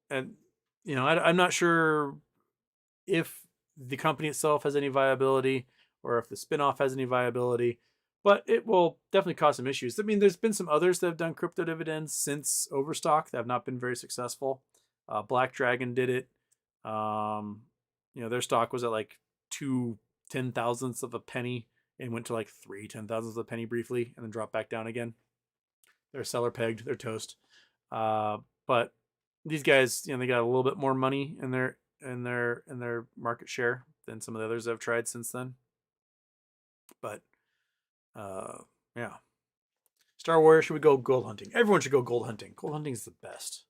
[SPEAKER 1] and I'm not sure if the company itself has any viability or if the spinoff has any viability, but it will definitely cause some issues. I mean, there's been some others that have done crypto dividends since Overstock that have not been very successful. Black Dragon did it. Their stock was at like 2/10,000ths of a penny and went to like 3/10,000ths of a penny briefly and then dropped back down again. They're seller pegged. They're toast. But these guys, they got a little bit more money in their market share than some of the others I've tried since then. But yeah. Star Warrior, should we go gold hunting? Everyone should go gold hunting. Gold hunting is the best.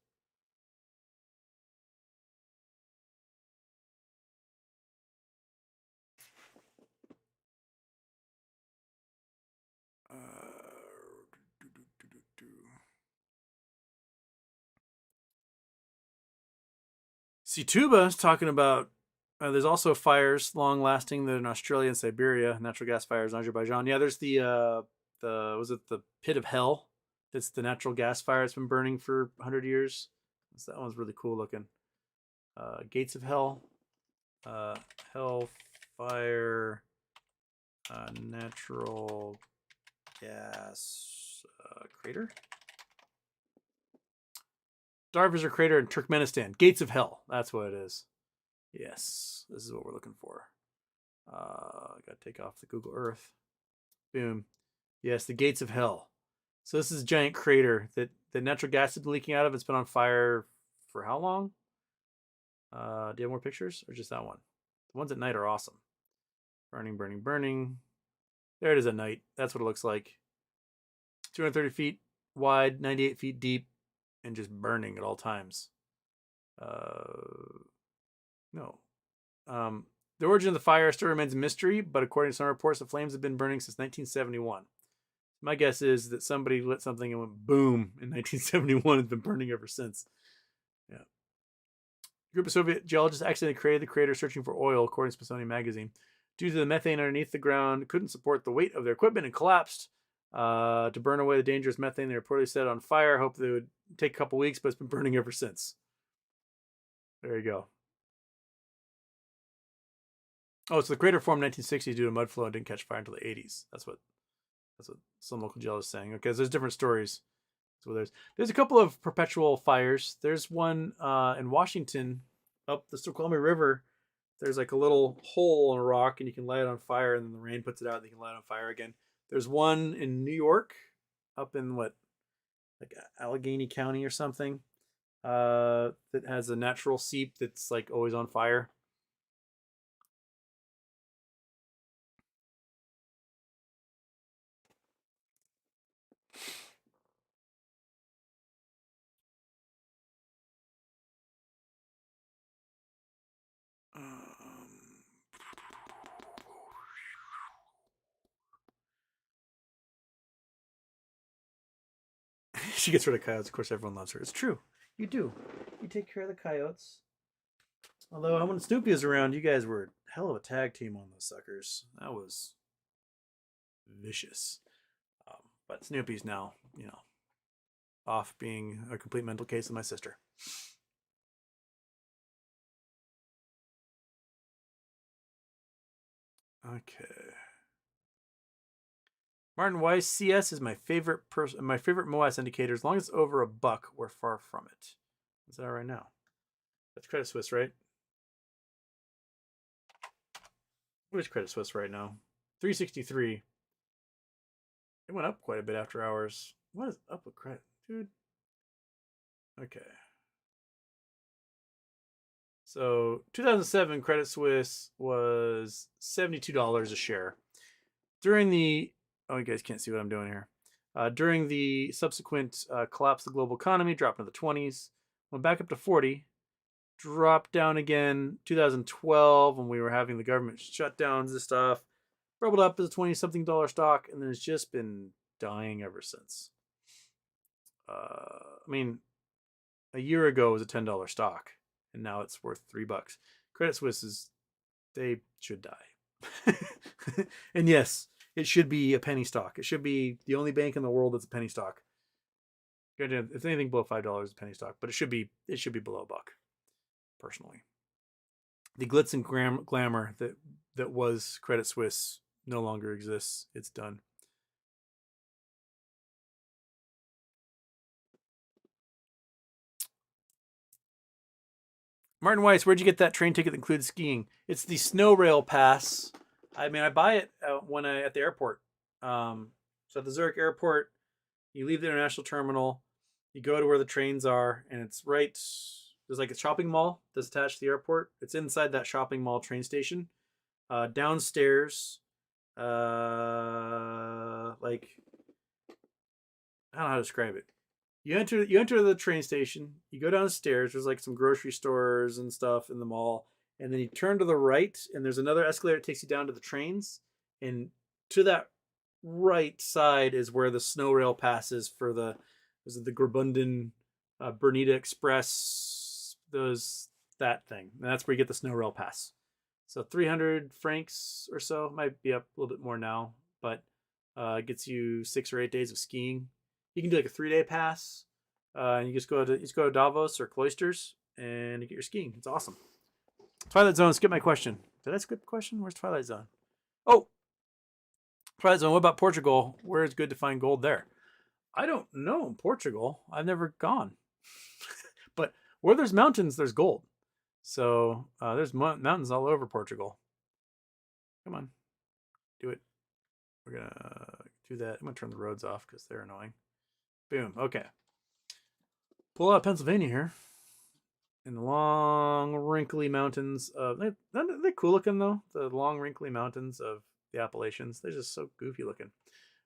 [SPEAKER 1] Situba is talking about there's also fires long lasting in Australia and Siberia, natural gas fires in Azerbaijan. Yeah, there's the pit of hell? That's the natural gas fire that's been burning for 100 years. So that one's really cool looking. Gates of Hell, Hellfire Natural gas crater. Darvisor crater in Turkmenistan. Gates of Hell. That's what it is. Yes, this is what we're looking for. Gotta take off the Google Earth. Boom. Yes, the Gates of Hell. So this is a giant crater that the natural gas has been leaking out of. It's been on fire for how long? Do you have more pictures or just that one? The ones at night are awesome. Burning, burning, burning. There it is at night. That's what it looks like. 230 feet wide, 98 feet deep, and just burning at all times. No. The origin of the fire still remains a mystery, but according to some reports, the flames have been burning since 1971. My guess is that somebody lit something and went boom in 1971 and has been burning ever since. Yeah. A group of Soviet geologists accidentally created the crater searching for oil, according to Smithsonian Magazine. Due to the methane underneath the ground, couldn't support the weight of their equipment and collapsed. To burn away the dangerous methane, they reportedly set it on fire. Hoped they would take a couple weeks, but it's been burning ever since. There you go. Oh, so the crater formed in 1960 due to mud flow and didn't catch fire until the 80s. That's what some local geologists saying. Okay, so there's different stories. So there's a couple of perpetual fires. There's one in Washington up the Snoqualmie River. There's like a little hole in a rock, and you can light it on fire, and then the rain puts it out, and you can light it on fire again. There's one in New York, up in like Allegheny County or something, that has a natural seep that's like always on fire. She gets rid of coyotes. Of course, everyone loves her. It's true. You do. You take care of the coyotes. Although when Snoopy was around, you guys were a hell of a tag team on those suckers. That was vicious. But Snoopy's now, off being a complete mental case with my sister. Okay. Martin Weiss, CS is my favorite my favorite MOAS indicator. As long as it's over a buck, we're far from it. What's that right now? That's Credit Suisse, right? What is Credit Suisse right now? 363. It went up quite a bit after hours. What is up with credit, dude? Okay. So 2007 Credit Suisse was $72 a share. During the you guys can't see what I'm doing here. During the subsequent collapse of the global economy, dropped into the 20s, went back up to 40, dropped down again 2012 when we were having the government shutdowns and stuff, bubbled up as a 20-something dollar stock, and then it's just been dying ever since. I mean, a year ago it was a $10 stock, and now it's worth $3. Credit Suisse they should die. And yes, it should be a penny stock. It should be the only bank in the world that's a penny stock. If anything below $5 is a penny stock, but it should be below a buck. Personally, the glitz and glamour that was Credit Suisse no longer exists. It's done. Martin Weiss, where'd you get that train ticket that includes skiing? It's the Snow Rail Pass. I mean, I buy it when at the airport. So at the Zurich airport, you leave the international terminal, you go to where the trains are, and it's right. There's like a shopping mall that's attached to the airport. It's inside that shopping mall train station. Downstairs, like I don't know how to describe it. You enter the train station. You go downstairs. There's like some grocery stores and stuff in the mall, and then you turn to the right, and there's another escalator that takes you down to the trains. And to that right side is where the snow rail passes for the Graubünden Bernita Express. That thing, and that's where you get the snow rail pass. So 300 francs or so, might be up a little bit more now, but it gets you 6 or 8 days of skiing. You can do like a 3-day pass, and you just go to Davos or Cloisters, and you get your skiing. It's awesome. Twilight Zone. Skip my question. Did I skip the question? Where's Twilight Zone? Oh, All right, so what about Portugal? Where is good to find gold there? I don't know Portugal. I've never gone. But where there's mountains, there's gold. So there's mountains all over Portugal. Come on, do it. We're going to do that. I'm going to turn the roads off because they're annoying. Boom. Okay. Pull out Pennsylvania here. In the long, wrinkly mountains of... They're cool looking, though. The long, wrinkly mountains of the Appalachians. They're just so goofy looking.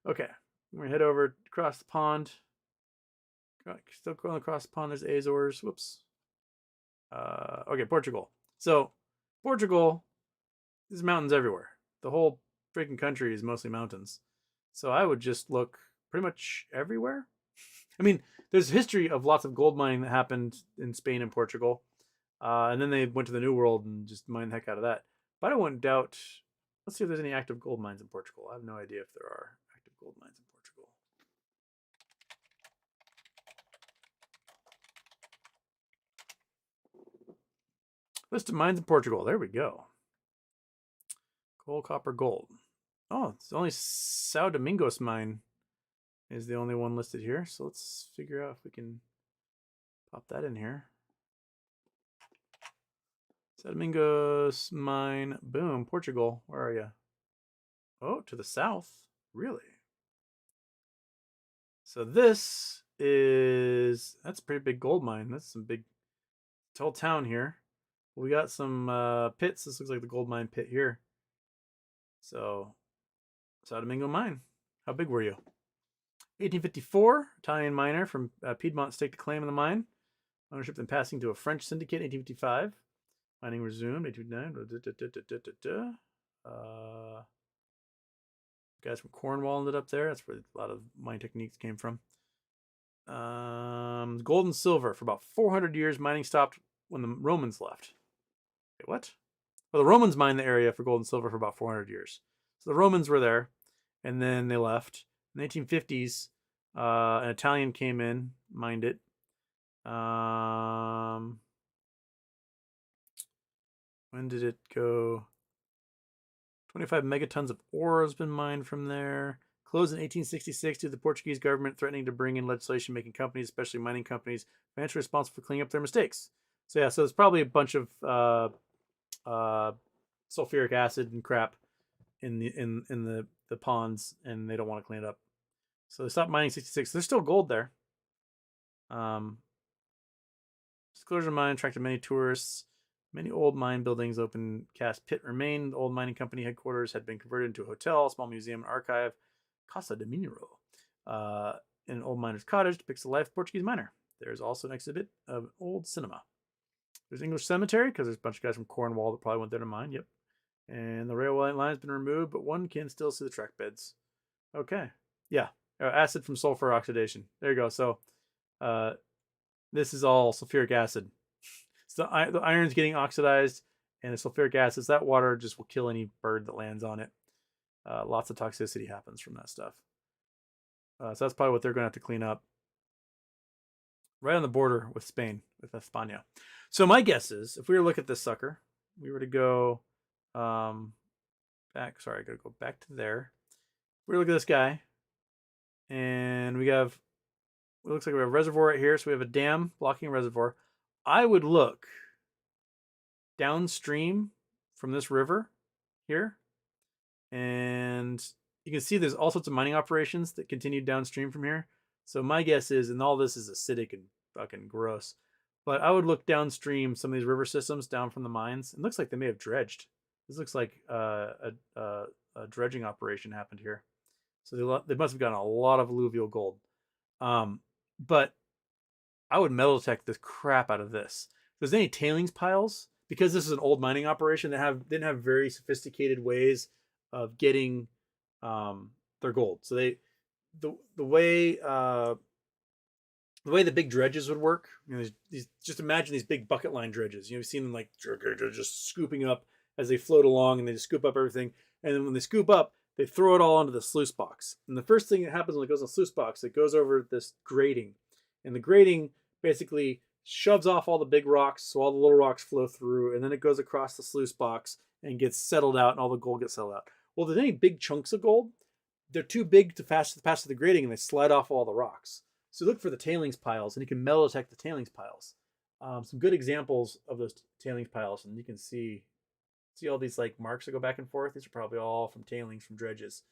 [SPEAKER 1] Okay. We're going to head over across the pond. Still going across the pond. There's Azores. Whoops. Okay, Portugal. So, Portugal, there's mountains everywhere. The whole freaking country is mostly mountains. So I would just look pretty much everywhere. I mean, there's a history of lots of gold mining that happened in Spain and Portugal. And then they went to the New World and just mined the heck out of that. But I wouldn't doubt... Let's see if there's any active gold mines in Portugal. I have no idea if there are active gold mines in Portugal. List of mines in Portugal. There we go. Coal, copper, gold. Oh, it's only São Domingos mine is the only one listed here. So let's figure out if we can pop that in here. São Domingos mine. Boom. Portugal. Where are you? Oh, to the south. Really? So this is... That's a pretty big gold mine. That's some big... It's a whole town here. We got some pits. This looks like the gold mine pit here. So, São Domingo mine. How big were you? 1854, Italian miner from Piedmont staked a claim on the mine. Ownership then passing to a French syndicate in 1855. Mining resumed, 1859. Guys from Cornwall ended up there. That's where a lot of mine techniques came from. Gold and silver. For about 400 years, mining stopped when the Romans left. Wait, what? Well, the Romans mined the area for gold and silver for about 400 years. So the Romans were there, and then they left. In the 1850s, an Italian came in, mined it. When did it go? 25 megatons of ore has been mined from there. Closed in 1866 due to the Portuguese government threatening to bring in legislation making companies, especially mining companies, financially responsible for cleaning up their mistakes. So yeah, so there's probably a bunch of sulfuric acid and crap in the ponds, and they don't want to clean it up. So they stopped mining 66. There's still gold there. Disclosure mine attracted many tourists. Many old mine buildings, open cast pit remained. The old mining company headquarters had been converted into a hotel, a small museum, and archive. Casa de Minero. An old miner's cottage depicts the life of a Portuguese miner. There's also an exhibit of an old cinema. There's English cemetery, because there's a bunch of guys from Cornwall that probably went there to mine. Yep. And the railway line has been removed, but one can still see the track beds. Okay. Yeah. Acid from sulfur oxidation. There you go. So this is all sulfuric acid. So the iron's getting oxidized, and the sulfuric acid, that water just will kill any bird that lands on it. Lots of toxicity happens from that stuff. So that's probably what they're going to have to clean up. Right on the border with Spain, with España. So my guess is, if we were to look at this sucker, we were to go back. Sorry, I got to go back to there. We look at this guy, and we have... It looks like we have a reservoir right here, so we have a dam blocking a reservoir. I would look downstream from this river here, and you can see there's all sorts of mining operations that continue downstream from here. So my guess is, and all this is acidic and fucking gross, but I would look downstream some of these river systems down from the mines. It looks like they may have dredged. This looks like a dredging operation happened here. So they must have gotten a lot of alluvial gold. But I would metal detect the crap out of this. If there's any tailings piles, because this is an old mining operation, that didn't have very sophisticated ways of getting their gold. So the way the big dredges would work, these just imagine these big bucket line dredges. You've seen them like just scooping up as they float along, and they just scoop up everything. And then when they scoop up, they throw it all onto the sluice box. And the first thing that happens when it goes in the sluice box, it goes over this grating. And the grating basically shoves off all the big rocks, so all the little rocks flow through, and then it goes across the sluice box and gets settled out, and all the gold gets settled out. Well, if there's any big chunks of gold, they're too big to pass through the grading, and they slide off all the rocks. So look for the tailings piles, and you can metal detect the tailings piles. Some good examples of those tailings piles, and you can see all these like marks that go back and forth. These are probably all from tailings from dredges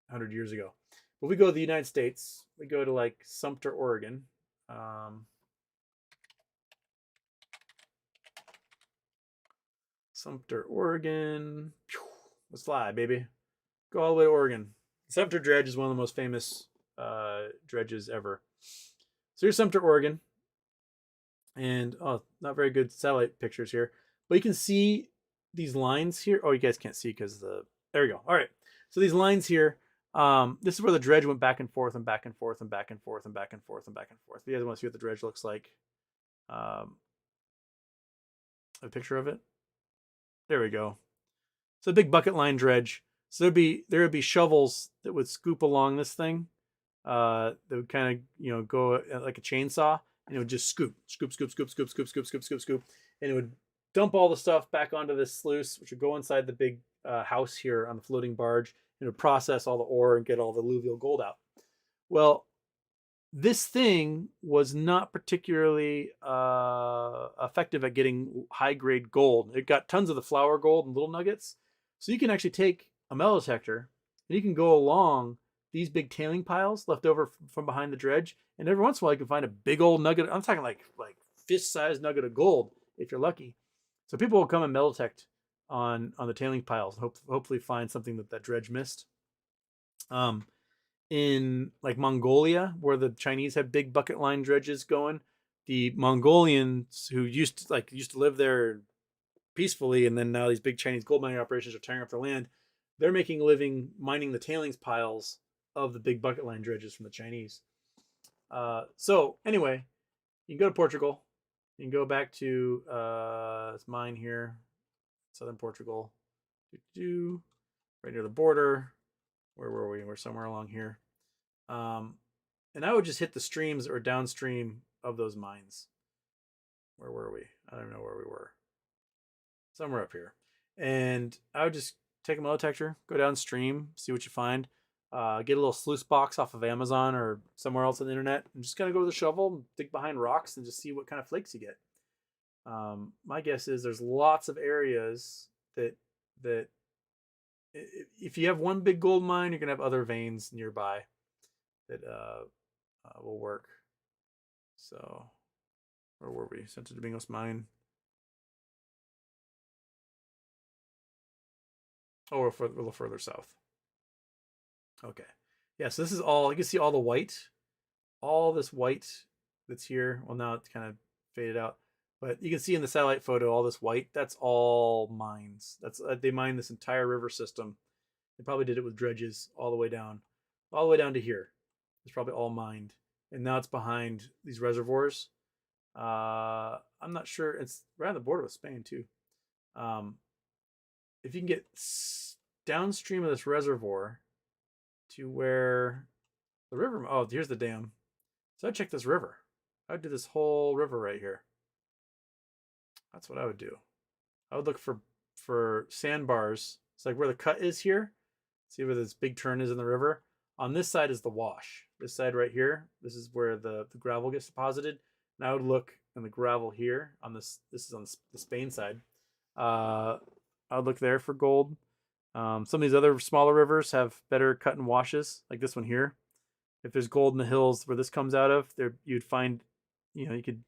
[SPEAKER 1] 100 years ago. But we go to the United States. We go to like Sumter, Oregon. Sumter, Oregon. Let's fly, baby. Go all the way to Oregon. Sumter Dredge is one of the most famous dredges ever. So here's Sumter, Oregon. And, oh, not very good satellite pictures here. But you can see these lines here. Oh, you guys can't see because there we go. All right. So these lines here, this is where the dredge went back and forth and back and forth and back and forth and back and forth and back and forth. If you guys want to see what the dredge looks like, a picture of it. There we go. So a big bucket line dredge. So there would be shovels that would scoop along this thing. That would kind of go like a chainsaw, and it would just scoop, scoop, scoop, scoop, scoop, scoop, scoop, scoop, scoop, scoop, and it would dump all the stuff back onto this sluice, which would go inside the big house here on the floating barge, and it would process all the ore and get all the alluvial gold out. Well, this thing was not particularly effective at getting high grade gold. It got tons of the flour gold and little nuggets. So you can actually take a metal detector and you can go along these big tailing piles left over from behind the dredge, and every once in a while you can find a big old nugget. I'm talking like fist-sized nugget of gold if you're lucky. So people will come and metal detect on the tailing piles and hopefully find something that dredge missed. In like Mongolia, where the Chinese have big bucket line dredges going, the Mongolians who used to live there peacefully, and then now these big Chinese gold mining operations are tearing up their land. They're making a living mining the tailings piles of the big bucket line dredges from the Chinese. So anyway, you can go to Portugal. You can go back to it's mine here, southern Portugal, right near the border. Where were we? We're somewhere along here. And I would just hit the streams or downstream of those mines. Where were we? I don't know where we were. Somewhere up here. And I would just take a metal detector, go downstream, see what you find. Get a little sluice box off of Amazon or somewhere else on the internet, and just kind of go with a shovel and dig behind rocks and just see what kind of flakes you get. My guess is there's lots of areas that if you have one big gold mine, you're gonna have other veins nearby that will work. So, where were we? Santo Domingos mine. Oh, we're a little further south. Okay. Yeah, so this is all, you can see all the white, all this white that's here. Well, now it's kind of faded out, but you can see in the satellite photo all this white. That's all mines. They mined this entire river system. They probably did it with dredges all the way down to here. It's probably all mined, and now it's behind these reservoirs. I'm not sure. It's right on the border with Spain too. If you can get downstream of this reservoir to where the river, oh, here's the dam. So I'd check this river. I'd do this whole river right here. That's what I would do. I would look for sandbars. It's like where the cut is here. See where this big turn is in the river. On this side is the wash. This side right here, this is where the gravel gets deposited. And I would look in the gravel here on this. This is on the Spain side. I would look there for gold. Some of these other smaller rivers have better cut and washes, like this one here. If there's gold in the hills where this comes out of, there you'd find, you could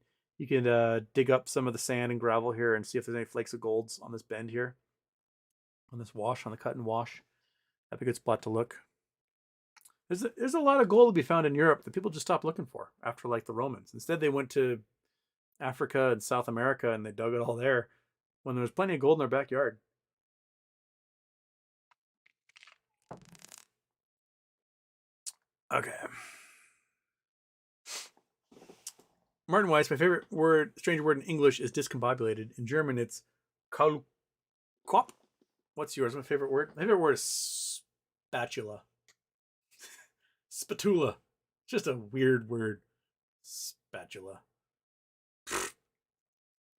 [SPEAKER 1] dig up some of the sand and gravel here and see if there's any flakes of golds on this bend here, on this wash, on the cut and wash. That'd be a good spot to look. There's a lot of gold to be found in Europe that people just stopped looking for after like the Romans. Instead, they went to Africa and South America and they dug it all there when there was plenty of gold in their backyard. Okay. Martin Weiss, my favorite strange word in English is discombobulated. In German, it's Kaulquap. What's yours? My favorite word? My favorite word is spatula. Spatula. Just a weird word. Spatula.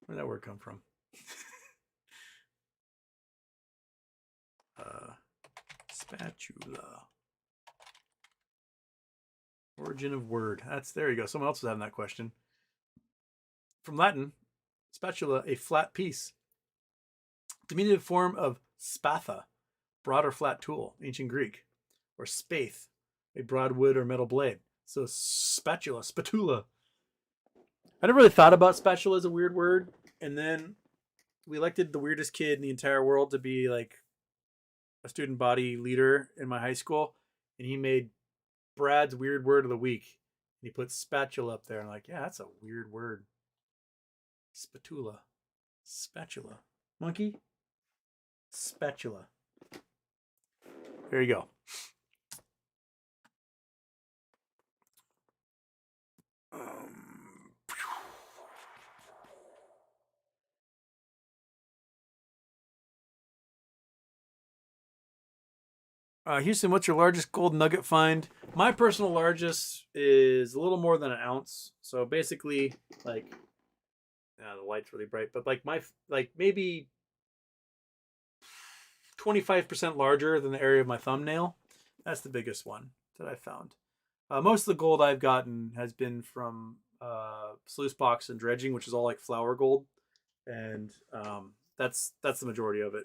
[SPEAKER 1] Where'd that word come from? Spatula. Origin of word. There you go. Someone else was having that question. From Latin, spatula, a flat piece. Diminutive form of spatha, broad or flat tool, ancient Greek. Or spath, a broad wood or metal blade. So spatula. I never really thought about spatula as a weird word. And then we elected the weirdest kid in the entire world to be like a student body leader in my high school. And he made Brad's weird word of the week. And he put spatula up there. And I'm like, yeah, that's a weird word. Spatula. Monkey? Spatula. There you go. Houston, what's your largest gold nugget find? My personal largest is a little more than an ounce. So basically, like, the light's really bright, but like maybe 25% larger than the area of my thumbnail. That's the biggest one that I found. Most of the gold I've gotten has been from sluice box and dredging, which is all like flour gold, and that's the majority of it.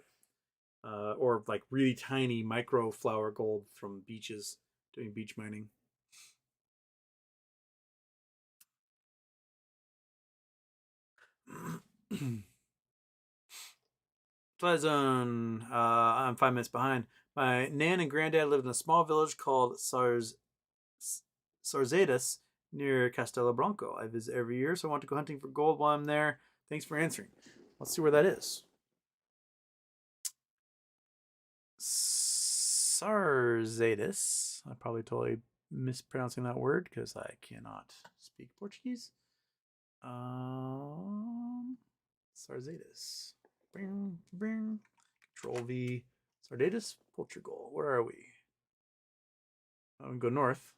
[SPEAKER 1] Or like really tiny micro flour gold from beaches doing beach mining. Zone. I'm 5 minutes behind. My nan and granddad lived in a small village called Sarzedas near Castelo Branco. I visit every year, so I want to go hunting for gold while I'm there. Thanks for answering. Let's see where that is. Sarzedas. I'm probably totally mispronouncing that word because I cannot speak Portuguese. Sarzedas. Control V. Sarzedas, Portugal. Where are we? I'm going to go north.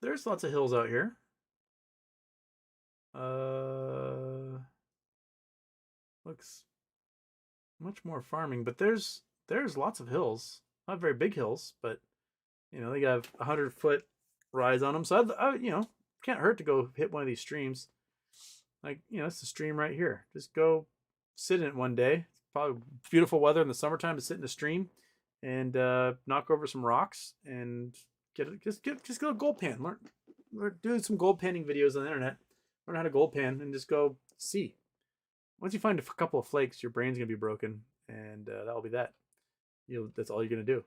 [SPEAKER 1] There's lots of hills out here. Looks much more farming, but there's lots of hills. Not very big hills, but they got 100-foot rise on them. So I can't hurt to go hit one of these streams. Like, it's a stream right here. Just go sit in it one day. It's probably beautiful weather in the summertime to sit in a stream and knock over some rocks and get a gold pan. Learn doing some gold panning videos on the internet. Learn how to gold pan and just go see. Once you find a couple of flakes, your brain's gonna be broken, and that'll be that. That's all you're gonna do.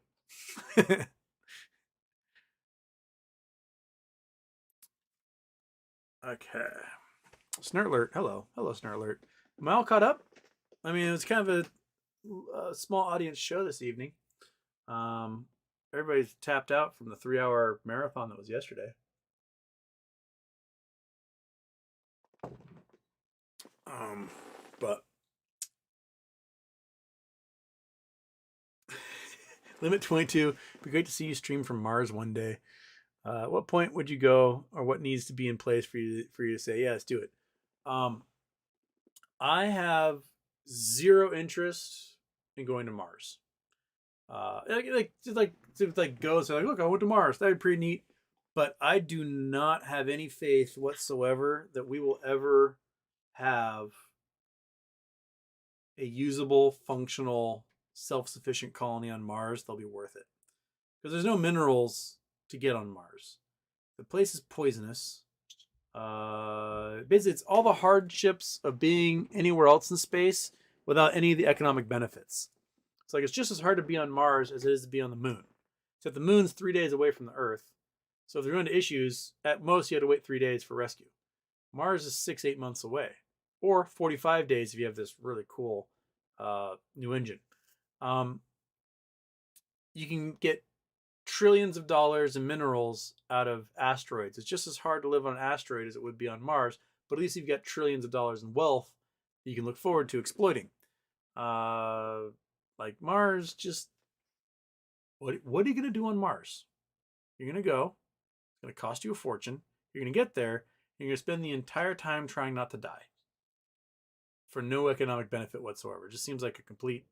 [SPEAKER 1] Okay. Snurtlert. Hello, Snurtlert. Am I all caught up? I mean, it was kind of a small audience show this evening. Everybody's tapped out from the 3-hour marathon that was yesterday. But Limit 22. Be great to see you stream from Mars one day. At what point would you go, or what needs to be in place for you to say, yeah, let's do it? I have zero interest in going to Mars. To go say, like, look, I went to Mars. That'd be pretty neat. But I do not have any faith whatsoever that we will ever have a usable, functional, self-sufficient colony on Mars. They'll be worth it. Because there's no minerals to get on Mars. The place is poisonous. Basically, it's all the hardships of being anywhere else in space without any of the economic benefits. It's like it's just as hard to be on Mars as it is to be on the moon. Except the moon's 3 days away from the Earth. So if they're into issues, at most you have to wait 3 days for rescue. Mars is 6-8 months away. Or 45 days if you have this really cool new engine. You can get trillions of dollars in minerals out of asteroids. It's just as hard to live on an asteroid as it would be on Mars, but at least you've got trillions of dollars in wealth that you can look forward to exploiting. Like Mars, just what are you going to do on Mars? You're going to go. It's going to cost you a fortune. You're going to get there, and you're going to spend the entire time trying not to die for no economic benefit whatsoever. It just seems like a complete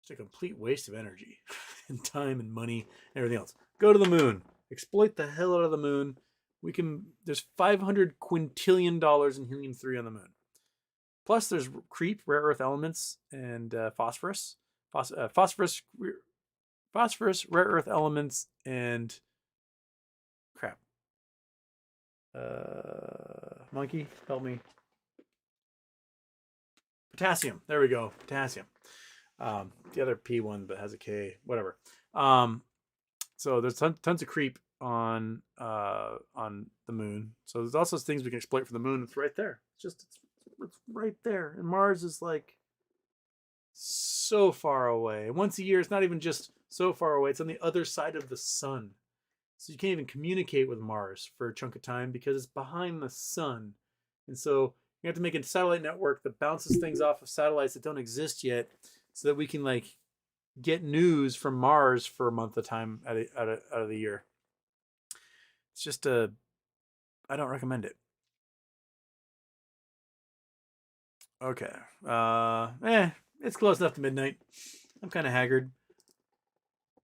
[SPEAKER 1] It's a complete waste of energy and time and money and everything else. Go to the moon. Exploit the hell out of the moon. There's $500 quintillion in helium-3 on the moon. Plus, there's creep, rare earth elements, and phosphorus. Phosphorus, rare earth elements, and crap. Monkey, help me. Potassium. There we go. Potassium. The other P one, but has a K. Whatever. So there's tons of creep on the moon. So there's also things we can exploit for the moon. It's right there. It's right there. And Mars is like so far away. Once a year, it's not even just so far away. It's on the other side of the sun. So you can't even communicate with Mars for a chunk of time because it's behind the sun. And so you have to make a satellite network that bounces things off of satellites that don't exist yet so that we can like get news from Mars for a month of time out of the year. It's just I don't recommend it. Okay. It's close enough to midnight. I'm kind of haggard.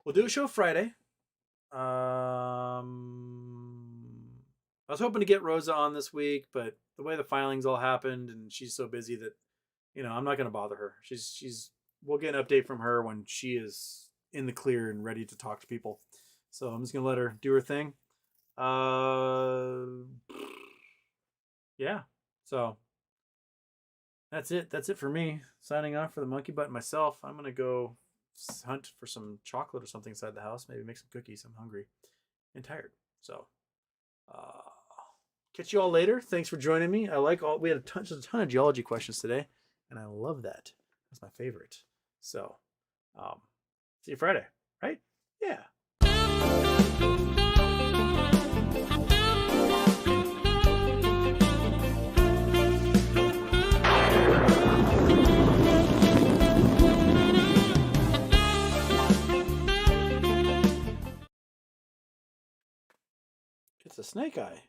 [SPEAKER 1] We'll do a show Friday. I was hoping to get Rosa on this week, but the way the filings all happened and she's so busy that, I'm not going to bother her. We'll get an update from her when she is in the clear and ready to talk to people. So I'm just going to let her do her thing. Yeah. So that's it. That's it for me. Signing off for the monkey butt and myself. I'm going to go hunt for some chocolate or something inside the house. Maybe make some cookies. I'm hungry and tired. So, catch you all later. Thanks for joining me. We had a ton of geology questions today, and I love that. That's my favorite. So, see you Friday, right? Yeah. It's a snake eye.